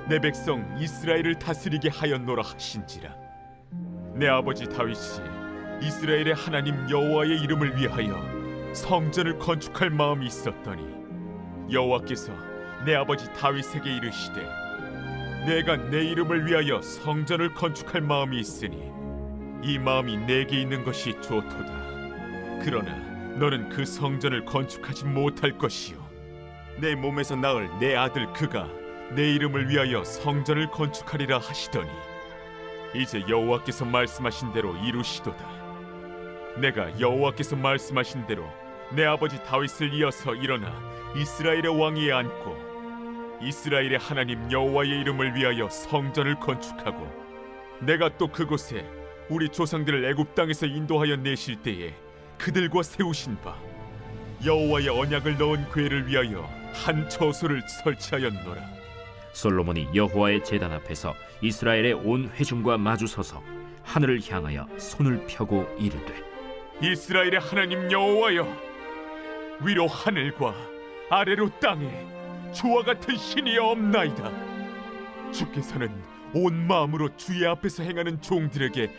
내 백성 이스라엘을 다스리게 하였노라 하신지라. 내 아버지 다윗이 이스라엘의 하나님 여호와의 이름을 위하여 성전을 건축할 마음이 있었더니 여호와께서 내 아버지 다윗에게 이르시되 내가 내 이름을 위하여 성전을 건축할 마음이 있으니 이 마음이 내게 있는 것이 좋도다. 그러나 너는 그 성전을 건축하지 못할 것이요 내 몸에서 낳을 내 아들 그가 내 이름을 위하여 성전을 건축하리라 하시더니 이제 여호와께서 말씀하신 대로 이루시도다. 내가 여호와께서 말씀하신 대로 내 아버지 다윗을 이어서 일어나 이스라엘의 왕위에 앉고 이스라엘의 하나님 여호와의 이름을 위하여 성전을 건축하고 내가 또 그곳에 우리 조상들을 애굽 땅에서 인도하여 내실 때에 그들과 세우신 바 여호와의 언약을 넣은 궤를 위하여 한 처소를 설치하였노라. 솔로몬이 여호와의 제단 앞에서 이스라엘의 온 회중과 마주서서 하늘을 향하여 손을 펴고 이르되 이스라엘의 하나님 여호와여, 위로 하늘과 아래로 땅에 주와 같은 신이 없나이다. 주께서는 온 마음으로 주의 앞에서 행하는 종들에게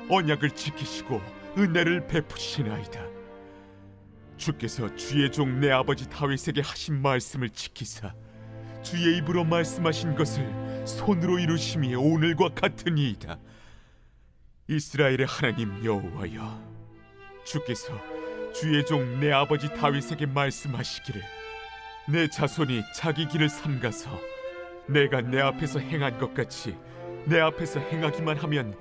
언약을 지키시고 은혜를 베푸시나이다. 주께서 주의 종 내 아버지 다윗에게 하신 말씀을 지키사 주의 입으로 말씀하신 것을 손으로 이루심이 오늘과 같으니이다. 이스라엘의 하나님 여호와여, 주께서 주의 종 내 아버지 다윗에게 말씀하시기를 내 자손이 자기 길을 삼가서 내가 내 앞에서 행한 것 같이 내 앞에서 행하기만 하면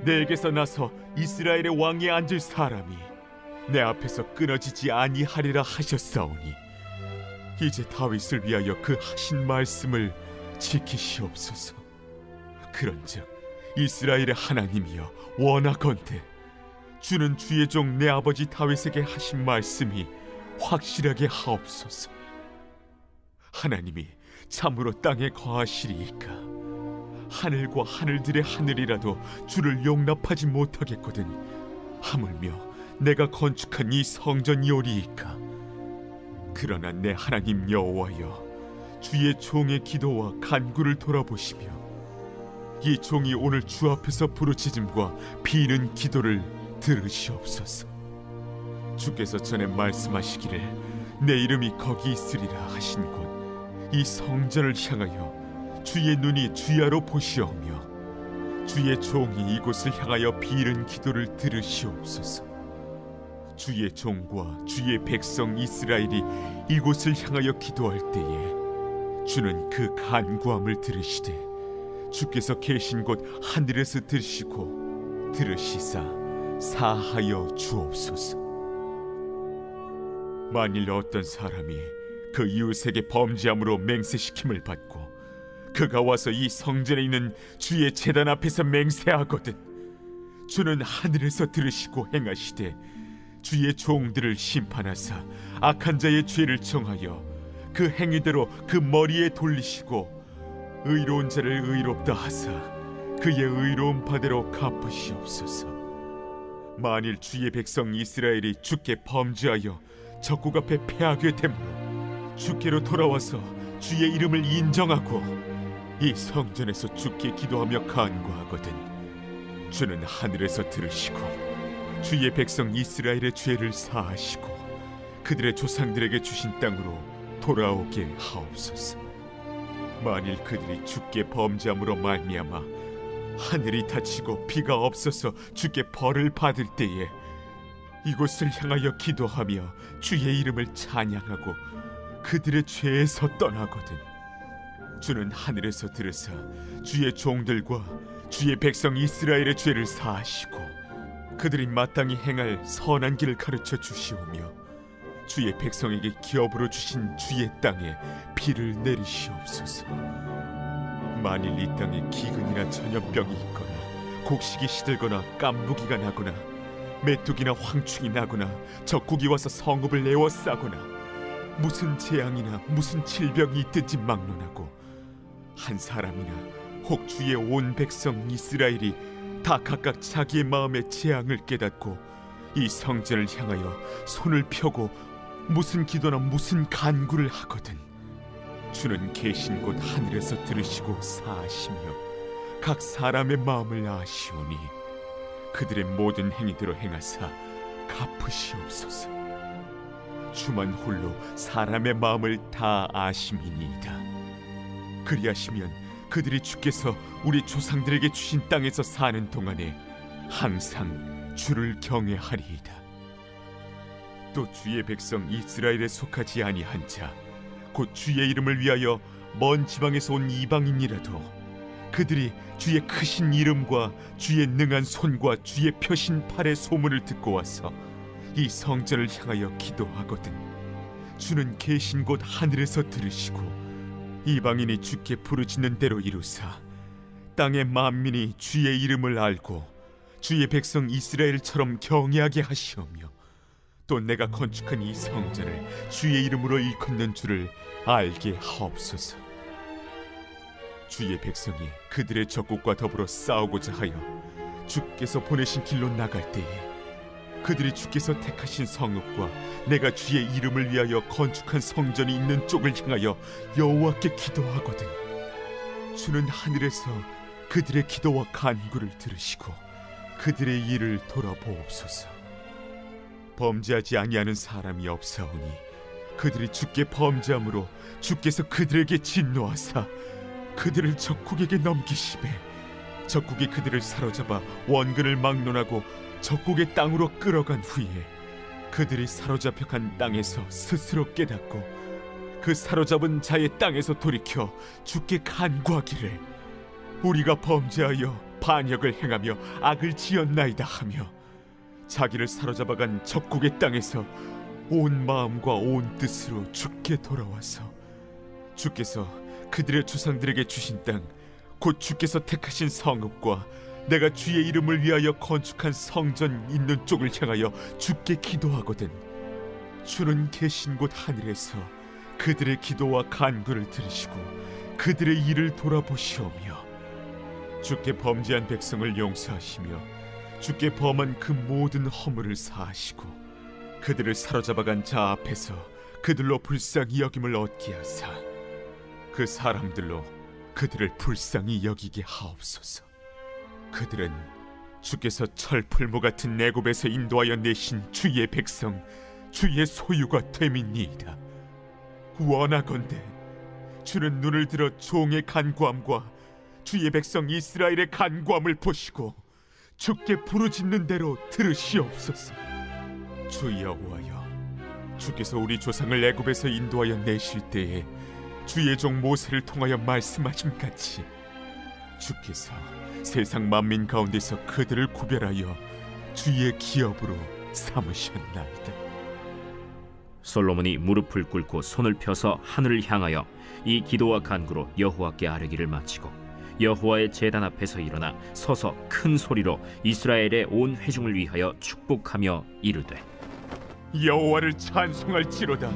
내게서 나서 이스라엘의 왕위에 앉을 사람이 내 앞에서 끊어지지 아니하리라 하셨사오니 이제 다윗을 위하여 그 하신 말씀을 지키시옵소서. 그런즉 이스라엘의 하나님이여, 원하건대 주는 주의 종 내 아버지 다윗에게 하신 말씀이 확실하게 하옵소서. 하나님이 참으로 땅에 거하시리이까 하늘과 하늘들의 하늘이라도 주를 용납하지 못하겠거든 하물며 내가 건축한 이 성전이오리이까. 그러나 내 하나님 여호와여, 주의 종의 기도와 간구를 돌아보시며 이 종이 오늘 주 앞에서 부르짖음과 비는 기도를 들으시옵소서. 주께서 전에 말씀하시기를 내 이름이 거기 있으리라 하신 곳 이 성전을 향하여 주의 눈이 주야로 보시오며 주의 종이 이곳을 향하여 비는 기도를 들으시옵소서. 주의 종과 주의 백성 이스라엘이 이곳을 향하여 기도할 때에 주는 그 간구함을 들으시되 주께서 계신 곳 하늘에서 들으시고 들으시사 사하여 주옵소서. 만일 어떤 사람이 그 이웃에게 범죄함으로 맹세시킴을 받고 그가 와서 이 성전에 있는 주의 제단 앞에서 맹세하거든 주는 하늘에서 들으시고 행하시되 주의 종들을 심판하사 악한 자의 죄를 정하여 그 행위대로 그 머리에 돌리시고 의로운 자를 의롭다 하사 그의 의로운 바대로 갚으시옵소서. 만일 주의 백성 이스라엘이 주께 범죄하여 적국 앞에 패하게 되므로 주께로 돌아와서 주의 이름을 인정하고 이 성전에서 주께 기도하며 간구하거든 주는 하늘에서 들으시고 주의 백성 이스라엘의 죄를 사하시고 그들의 조상들에게 주신 땅으로 돌아오게 하옵소서. 만일 그들이 주께 범죄함으로 말미암아 하늘이 닫히고 비가 없어서 주께 벌을 받을 때에 이곳을 향하여 기도하며 주의 이름을 찬양하고 그들의 죄에서 떠나거든 주는 하늘에서 들으사 주의 종들과 주의 백성 이스라엘의 죄를 사하시고 그들이 마땅히 행할 선한 길을 가르쳐 주시오며 주의 백성에게 기업으로 주신 주의 땅에 비를 내리시옵소서. 만일 이 땅에 기근이나 전염병이 있거나 곡식이 시들거나 깐부기가 나거나 메뚜기나 황충이 나거나 적국이 와서 성읍을 에워싸거나 무슨 재앙이나 무슨 질병이 있든지 막론하고 한 사람이나 혹 주의 온 백성 이스라엘이 다 각각 자기의 마음의 재앙을 깨닫고 이 성전을 향하여 손을 펴고 무슨 기도나 무슨 간구를 하거든 주는 계신 곳 하늘에서 들으시고 사하시며 각 사람의 마음을 아시오니 그들의 모든 행위대로 행하사 갚으시옵소서. 주만 홀로 사람의 마음을 다 아심이니이다. 그리하시면 그들이 주께서 우리 조상들에게 주신 땅에서 사는 동안에 항상 주를 경외하리이다. 또 주의 백성 이스라엘에 속하지 아니한 자 곧 주의 이름을 위하여 먼 지방에서 온 이방인이라도 그들이 주의 크신 이름과 주의 능한 손과 주의 펴신 팔의 소문을 듣고 와서 이 성전을 향하여 기도하거든 주는 계신 곳 하늘에서 들으시고 이방인이 주께 부르짖는 대로 이루사 땅의 만민이 주의 이름을 알고 주의 백성 이스라엘처럼 경외하게 하시오며 또 내가 건축한 이 성전을 주의 이름으로 일컫는 줄을 알게 하옵소서. 주의 백성이 그들의 적국과 더불어 싸우고자 하여 주께서 보내신 길로 나갈 때에 그들이 주께서 택하신 성읍과 내가 주의 이름을 위하여 건축한 성전이 있는 쪽을 향하여 여호와께 기도하거든 주는 하늘에서 그들의 기도와 간구를 들으시고 그들의 일을 돌아보옵소서. 범죄하지 아니하는 사람이 없사오니 그들이 주께 범죄함으로 주께서 그들에게 진노하사 그들을 적국에게 넘기시매 적국이 그들을 사로잡아 원근을 막론하고 적국의 땅으로 끌어간 후에 그들이 사로잡혀 간 땅에서 스스로 깨닫고 그 사로잡은 자의 땅에서 돌이켜 주께 간구하기를 우리가 범죄하여 반역을 행하며 악을 지었나이다 하며 자기를 사로잡아간 적국의 땅에서 온 마음과 온 뜻으로 주께 돌아와서 주께서 그들의 조상들에게 주신 땅 곧 주께서 택하신 성읍과 내가 주의 이름을 위하여 건축한 성전 있는 쪽을 향하여 주께 기도하거든 주는 계신 곳 하늘에서 그들의 기도와 간구를 들으시고 그들의 일을 돌아보시오며 주께 범죄한 백성을 용서하시며 주께 범한 그 모든 허물을 사하시고 그들을 사로잡아간 자 앞에서 그들로 불쌍히 여김을 얻게 하사 그 사람들로 그들을 불쌍히 여기게 하옵소서. 그들은 주께서 철풀무 같은 애굽에서 인도하여 내신 주의 백성 주의 소유가 됨이니이다. 원하건대 주는 눈을 들어 종의 간구함과 주의 백성 이스라엘의 간구함을 보시고 주께 부르짖는 대로 들으시옵소서. 주 여호와여, 주께서 우리 조상을 애굽에서 인도하여 내실 때에 주의 종 모세를 통하여 말씀하신 같이 주께서 세상 만민 가운데서 그들을 구별하여 주의 기업으로 삼으셨나이다. 솔로몬이 무릎을 꿇고 손을 펴서 하늘을 향하여 이 기도와 간구로 여호와께 아뢰기를 마치고 여호와의 제단 앞에서 일어나 서서 큰 소리로 이스라엘의 온 회중을 위하여 축복하며 이르되 여호와를 찬송할지로다.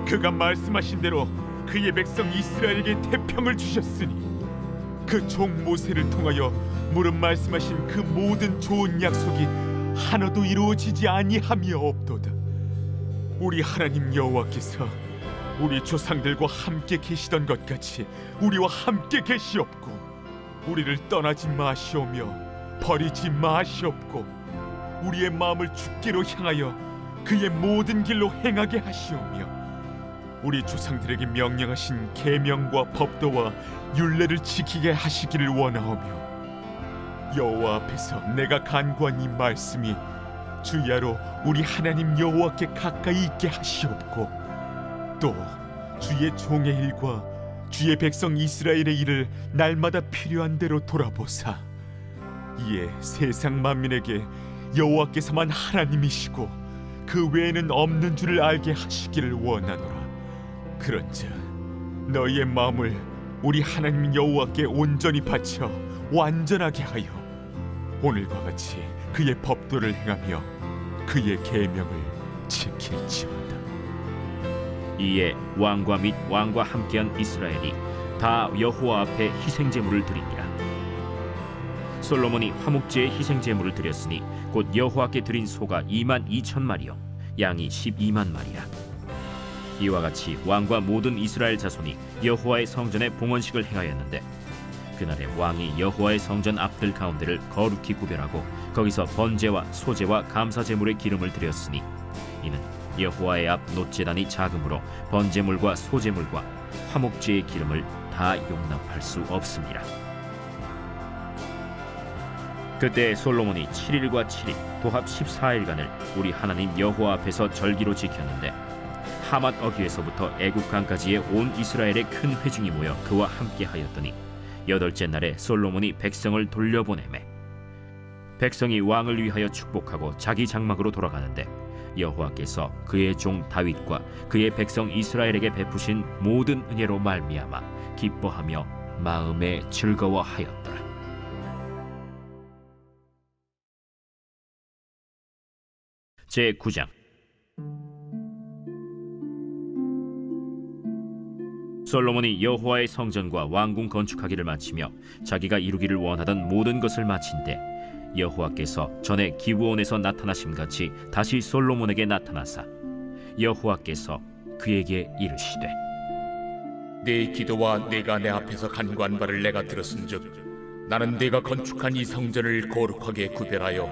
그가 말씀하신 대로 그의 백성 이스라엘에게 태평을 주셨으니 그 종 모세를 통하여 무릇 말씀하신 그 모든 좋은 약속이 하나도 이루어지지 아니함이 없도다. 우리 하나님 여호와께서 우리 조상들과 함께 계시던 것 같이 우리와 함께 계시옵고 우리를 떠나지 마시오며 버리지 마시옵고 우리의 마음을 주께로 향하여 그의 모든 길로 행하게 하시오며 우리 조상들에게 명령하신 계명과 법도와 율례를 지키게 하시기를 원하오며 여호와 앞에서 내가 간구한 이 말씀이 주야로 우리 하나님 여호와께 가까이 있게 하시옵고 또 주의 종의 일과 주의 백성 이스라엘의 일을 날마다 필요한 대로 돌아보사 이에 세상 만민에게 여호와께서만 하나님이시고 그 외에는 없는 줄을 알게 하시기를 원하노라. 그런즉 너희의 마음을 우리 하나님 여호와께 온전히 바쳐 완전하게 하여 오늘과 같이 그의 법도를 행하며 그의 계명을 지킬지어다. 이에 왕과 및 왕과 함께한 이스라엘이 다 여호와 앞에 희생 제물을 드리니라. 솔로몬이 화목제의 희생 제물을 드렸으니 곧 여호와께 드린 소가 22,000마리요 양이 12만마리라. 이와 같이 왕과 모든 이스라엘 자손이 여호와의 성전에 봉헌식을 행하였는데 그날에 왕이 여호와의 성전 앞들 가운데를 거룩히 구별하고 거기서 번제와 소제와 감사 제물의 기름을 드렸으니 이는 여호와의 앞 놋제단이 작음으로 번제물과 소제물과 화목제의 기름을 다 용납할 수 없습니다. 그때 솔로몬이 7일과 7일 도합 14일간을 우리 하나님 여호와 앞에서 절기로 지켰는데 하맛 어귀에서부터 애국강까지의 온 이스라엘의 큰 회중이 모여 그와 함께 하였더니 8째 날에 솔로몬이 백성을 돌려보내매 백성이 왕을 위하여 축복하고 자기 장막으로 돌아가는데 여호와께서 그의 종 다윗과 그의 백성 이스라엘에게 베푸신 모든 은혜로 말미암아 기뻐하며 마음에 즐거워하였더라. 제9장. 솔로몬이 여호와의 성전과 왕궁 건축하기를 마치며 자기가 이루기를 원하던 모든 것을 마친 때 여호와께서 전에 기브온에서 나타나심같이 다시 솔로몬에게 나타나사 여호와께서 그에게 이르시되 네 기도와 네가 내 앞에서 간구한 바를 내가 들었은즉 나는 네가 건축한 이 성전을 거룩하게 구별하여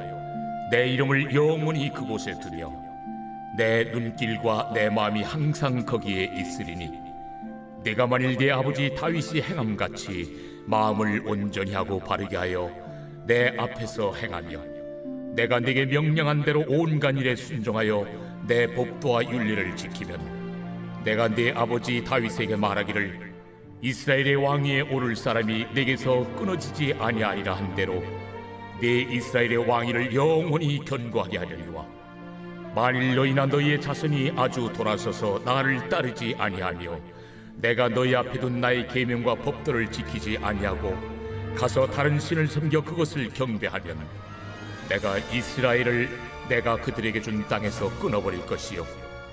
내 이름을 영원히 그곳에 두며 내 눈길과 내 마음이 항상 거기에 있으리니 네가 만일 네 아버지 다윗이 행함같이 마음을 온전히 하고 바르게 하여 내 앞에서 행하며 내가 네게 명령한 대로 온갖 일에 순종하여 내 법도와 윤리를 지키면 내가 네 아버지 다윗에게 말하기를 이스라엘의 왕위에 오를 사람이 네게서 끊어지지 아니하리라 한 대로 네 이스라엘의 왕위를 영원히 견고하게 하려니와 만일 너희나 너희의 자손이 아주 돌아서서 나를 따르지 아니하며 내가 너희 앞에 둔 나의 계명과 법도를 지키지 아니하고 가서 다른 신을 섬겨 그것을 경배하면 내가 이스라엘을 내가 그들에게 준 땅에서 끊어버릴 것이요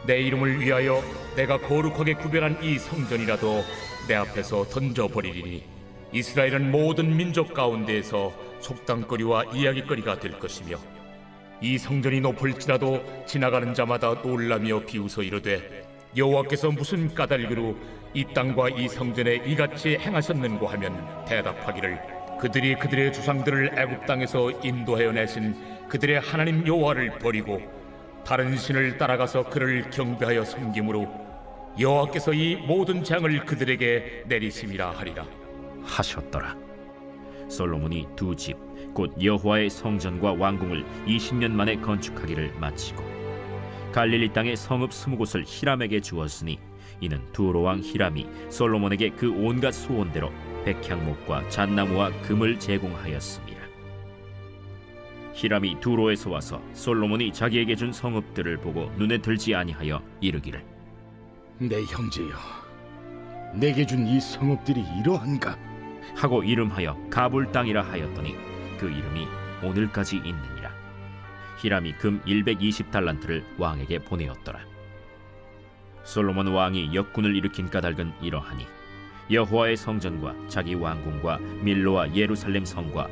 내 이름을 위하여 내가 거룩하게 구별한 이 성전이라도 내 앞에서 던져버리리니 이스라엘은 모든 민족 가운데에서 속담거리와 이야기거리가 될 것이며 이 성전이 높을지라도 지나가는 자마다 놀라며 비웃어 이르되 여호와께서 무슨 까닭으로 이 땅과 이 성전에 이같이 행하셨는고 하면 대답하기를 그들이 그들의 조상들을 애굽 땅에서 인도하여 내신 그들의 하나님 여호와를 버리고 다른 신을 따라가서 그를 경배하여 섬김으로 여호와께서 이 모든 재앙을 그들에게 내리심이라 하리라 하셨더라. 솔로몬이 두 집 곧 여호와의 성전과 왕궁을 20년 만에 건축하기를 마치고 갈릴리 땅의 성읍 20곳을 히람에게 주었으니 이는 두로 왕 히람이 솔로몬에게 그 온갖 소원대로 백향목과 잣나무와 금을 제공하였습니다. 히람이 두로에서 와서 솔로몬이 자기에게 준 성읍들을 보고 눈에 들지 아니하여 이르기를 내 형제여 내게 준 이 성읍들이 이러한가 하고 이름하여 가불 땅이라 하였더니 그 이름이 오늘까지 있느니라. 히람이 금 120달란트를 왕에게 보내었더라. 솔로몬 왕이 역군을 일으킨 까닭은 이러하니 여호와의 성전과 자기 왕궁과 밀로와 예루살렘 성과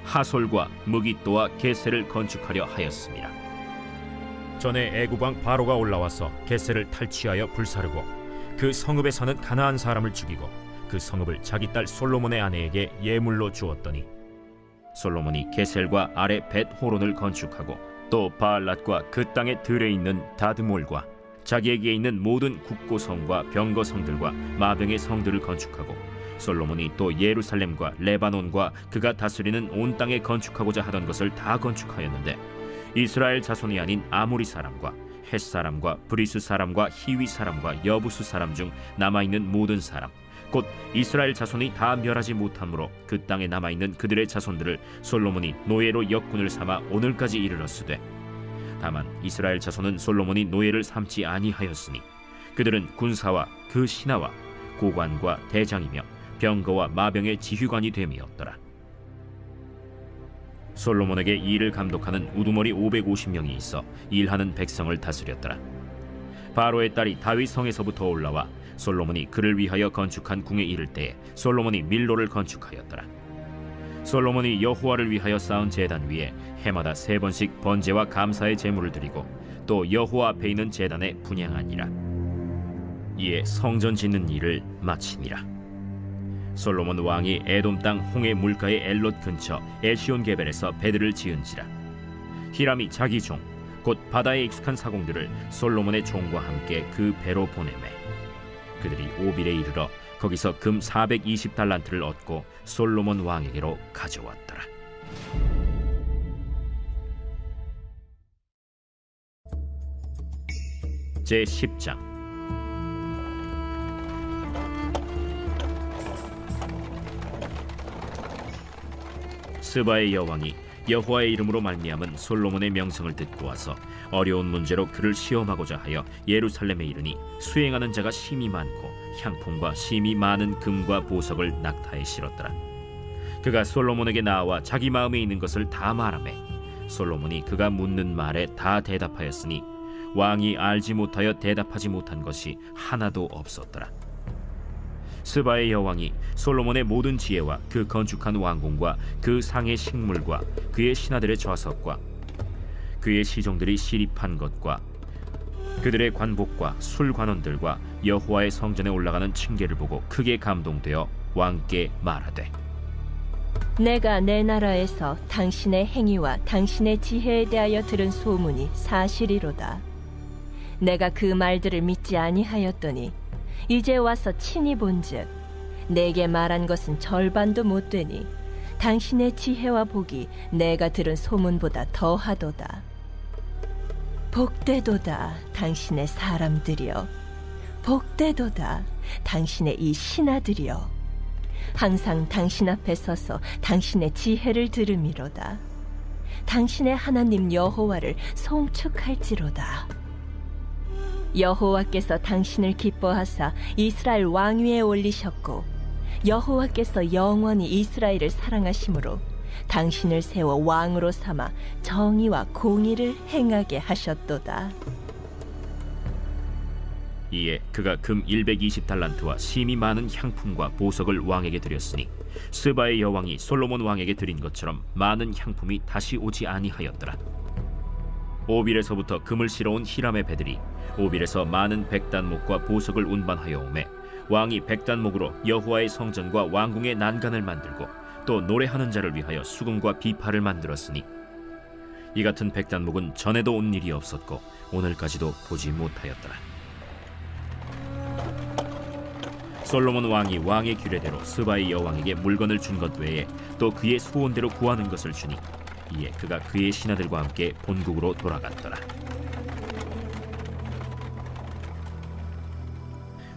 하솔과 무깃도와 게셀을 건축하려 하였습니다. 전에 애굽 왕 바로가 올라와서 게셀을 탈취하여 불사르고 그 성읍에 사는 가나안 사람을 죽이고 그 성읍을 자기 딸 솔로몬의 아내에게 예물로 주었더니 솔로몬이 게셀과 아래 벳 호론을 건축하고 또 바알랏과 그 땅의 들에 있는 다드몰과 자기에게 있는 모든 국고성과 병거성들과 마병의 성들을 건축하고 솔로몬이 또 예루살렘과 레바논과 그가 다스리는 온 땅에 건축하고자 하던 것을 다 건축하였는데 이스라엘 자손이 아닌 아모리 사람과 헷 사람과 브리스 사람과 히위 사람과 여부수 사람 중 남아있는 모든 사람 곧 이스라엘 자손이 다 멸하지 못하므로 그 땅에 남아있는 그들의 자손들을 솔로몬이 노예로 역군을 삼아 오늘까지 이르렀으되 다만 이스라엘 자손은 솔로몬이 노예를 삼지 아니하였으니 그들은 군사와 그 신하와 고관과 대장이며 병거와 마병의 지휘관이 됨이었더라. 솔로몬에게 일을 감독하는 우두머리 550명이 있어 일하는 백성을 다스렸더라. 바로의 딸이 다윗 성에서부터 올라와 솔로몬이 그를 위하여 건축한 궁에 이를 때에 솔로몬이 밀로를 건축하였더라. 솔로몬이 여호와를 위하여 쌓은 제단 위에 해마다 3번씩 번제와 감사의 제물을 드리고 또 여호와 앞에 있는 제단에 분향하니라. 이에 성전 짓는 일을 마치니라. 솔로몬 왕이 에돔 땅 홍해 물가의 엘롯 근처 에시온게벨에서 배들을 지은지라. 히람이 자기 종 곧 바다에 익숙한 사공들을 솔로몬의 종과 함께 그 배로 보내매 그들이 오빌에 이르러 거기서 금 420달란트를 얻고 솔로몬 왕에게로 가져왔더라. 제10장. 스바의 여왕이 여호와의 이름으로 말미암은 솔로몬의 명성을 듣고 와서 어려운 문제로 그를 시험하고자 하여 예루살렘에 이르니 수행하는 자가 심히 많고 향품과 심히 많은 금과 보석을 낙타에 실었더라. 그가 솔로몬에게 나와 자기 마음에 있는 것을 다 말하매 솔로몬이 그가 묻는 말에 다 대답하였으니 왕이 알지 못하여 대답하지 못한 것이 하나도 없었더라. 스바의 여왕이 솔로몬의 모든 지혜와 그 건축한 왕궁과 그 상의 식물과 그의 신하들의 좌석과 그의 시종들이 시립한 것과 그들의 관복과 술관원들과 여호와의 성전에 올라가는 층계를 보고 크게 감동되어 왕께 말하되 내가 내 나라에서 당신의 행위와 당신의 지혜에 대하여 들은 소문이 사실이로다. 내가 그 말들을 믿지 아니하였더니 이제 와서 친히 본즉 내게 말한 것은 절반도 못 되니 당신의 지혜와 복이 내가 들은 소문보다 더하도다. 복되도다 당신의 사람들이여, 복되도다 당신의 이 신하들이여. 항상 당신 앞에 서서 당신의 지혜를 들음이로다. 당신의 하나님 여호와를 송축할지로다. 여호와께서 당신을 기뻐하사 이스라엘 왕위에 올리셨고 여호와께서 영원히 이스라엘을 사랑하심으로 당신을 세워 왕으로 삼아 정의와 공의를 행하게 하셨도다. 이에 그가 금 120달란트와 심히 많은 향품과 보석을 왕에게 드렸으니 스바의 여왕이 솔로몬 왕에게 드린 것처럼 많은 향품이 다시 오지 아니하였더라. 오빌에서부터 금을 실어온 히람의 배들이 오빌에서 많은 백단목과 보석을 운반하여 오매 왕이 백단목으로 여호와의 성전과 왕궁의 난간을 만들고 또 노래하는 자를 위하여 수금과 비파를 만들었으니 이 같은 백단목은 전에도 온 일이 없었고 오늘까지도 보지 못하였더라. 솔로몬 왕이 왕의 규례대로 스바의 여왕에게 물건을 준 것 외에 또 그의 소원대로 구하는 것을 주니 이에 그가 그의 신하들과 함께 본국으로 돌아갔더라.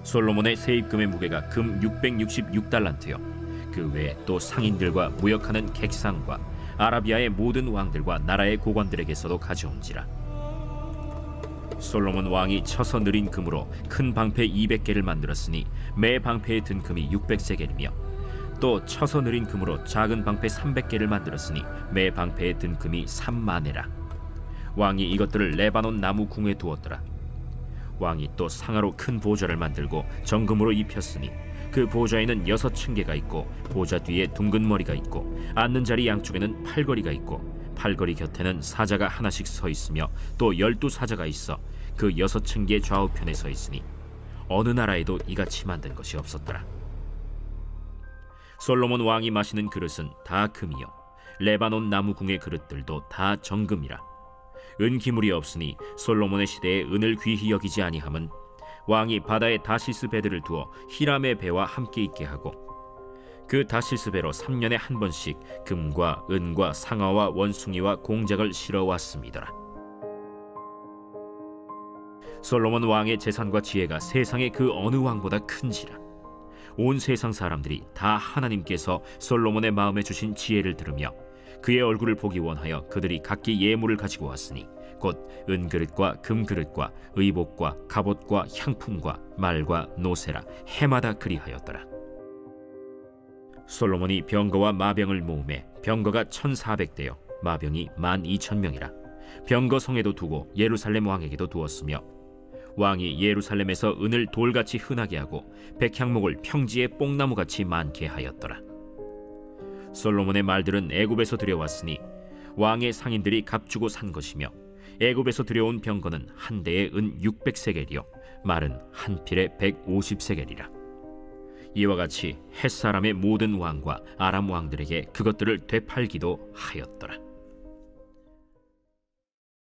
솔로몬의 세입금의 무게가 금 666달란트요 그 외에 또 상인들과 무역하는 객상과 아라비아의 모든 왕들과 나라의 고관들에게서도 가져온지라. 솔로몬 왕이 쳐서 느린 금으로 큰 방패 200개를 만들었으니 매 방패의 든 금이 600세겔이며 또 쳐서 느린 금으로 작은 방패 300개를 만들었으니 매 방패의 든 금이 3만에라. 왕이 이것들을 레바논 나무 궁에 두었더라. 왕이 또 상하로 큰 보좌를 만들고 정금으로 입혔으니 그 보좌에는 6층계가 있고 보좌 뒤에 둥근 머리가 있고 앉는 자리 양쪽에는 팔걸이가 있고 팔걸이 곁에는 사자가 하나씩 서 있으며 또 12사자가 있어 그 6층계 좌우편에 서 있으니 어느 나라에도 이같이 만든 것이 없었더라. 솔로몬 왕이 마시는 그릇은 다 금이요 레바논 나무궁의 그릇들도 다 정금이라. 은기물이 없으니 솔로몬의 시대에 은을 귀히 여기지 아니함은 왕이 바다에 다시스 배들을 두어 히람의 배와 함께 있게 하고 그 다시스 배로 3년에 한 번씩 금과 은과 상아와 원숭이와 공작을 실어 왔습니다. 솔로몬 왕의 재산과 지혜가 세상의 그 어느 왕보다 큰지라. 온 세상 사람들이 다 하나님께서 솔로몬의 마음에 주신 지혜를 들으며 그의 얼굴을 보기 원하여 그들이 각기 예물을 가지고 왔으니 곧 은그릇과 금그릇과 의복과 갑옷과 향품과 말과 노새라 해마다 그리하였더라. 솔로몬이 병거와 마병을 모으매 병거가 1400대요 마병이 12,000명이라 병거성에도 두고 예루살렘 왕에게도 두었으며 왕이 예루살렘에서 은을 돌같이 흔하게 하고 백향목을 평지에 뽕나무같이 많게 하였더라. 솔로몬의 말들은 애굽에서 들여왔으니 왕의 상인들이 값주고 산 것이며 애굽에서 들여온 병거는 한 대에 은 600세겔이요 말은 한 필에 150세겔이라. 이와 같이 헷사람의 모든 왕과 아람 왕들에게 그것들을 되팔기도 하였더라.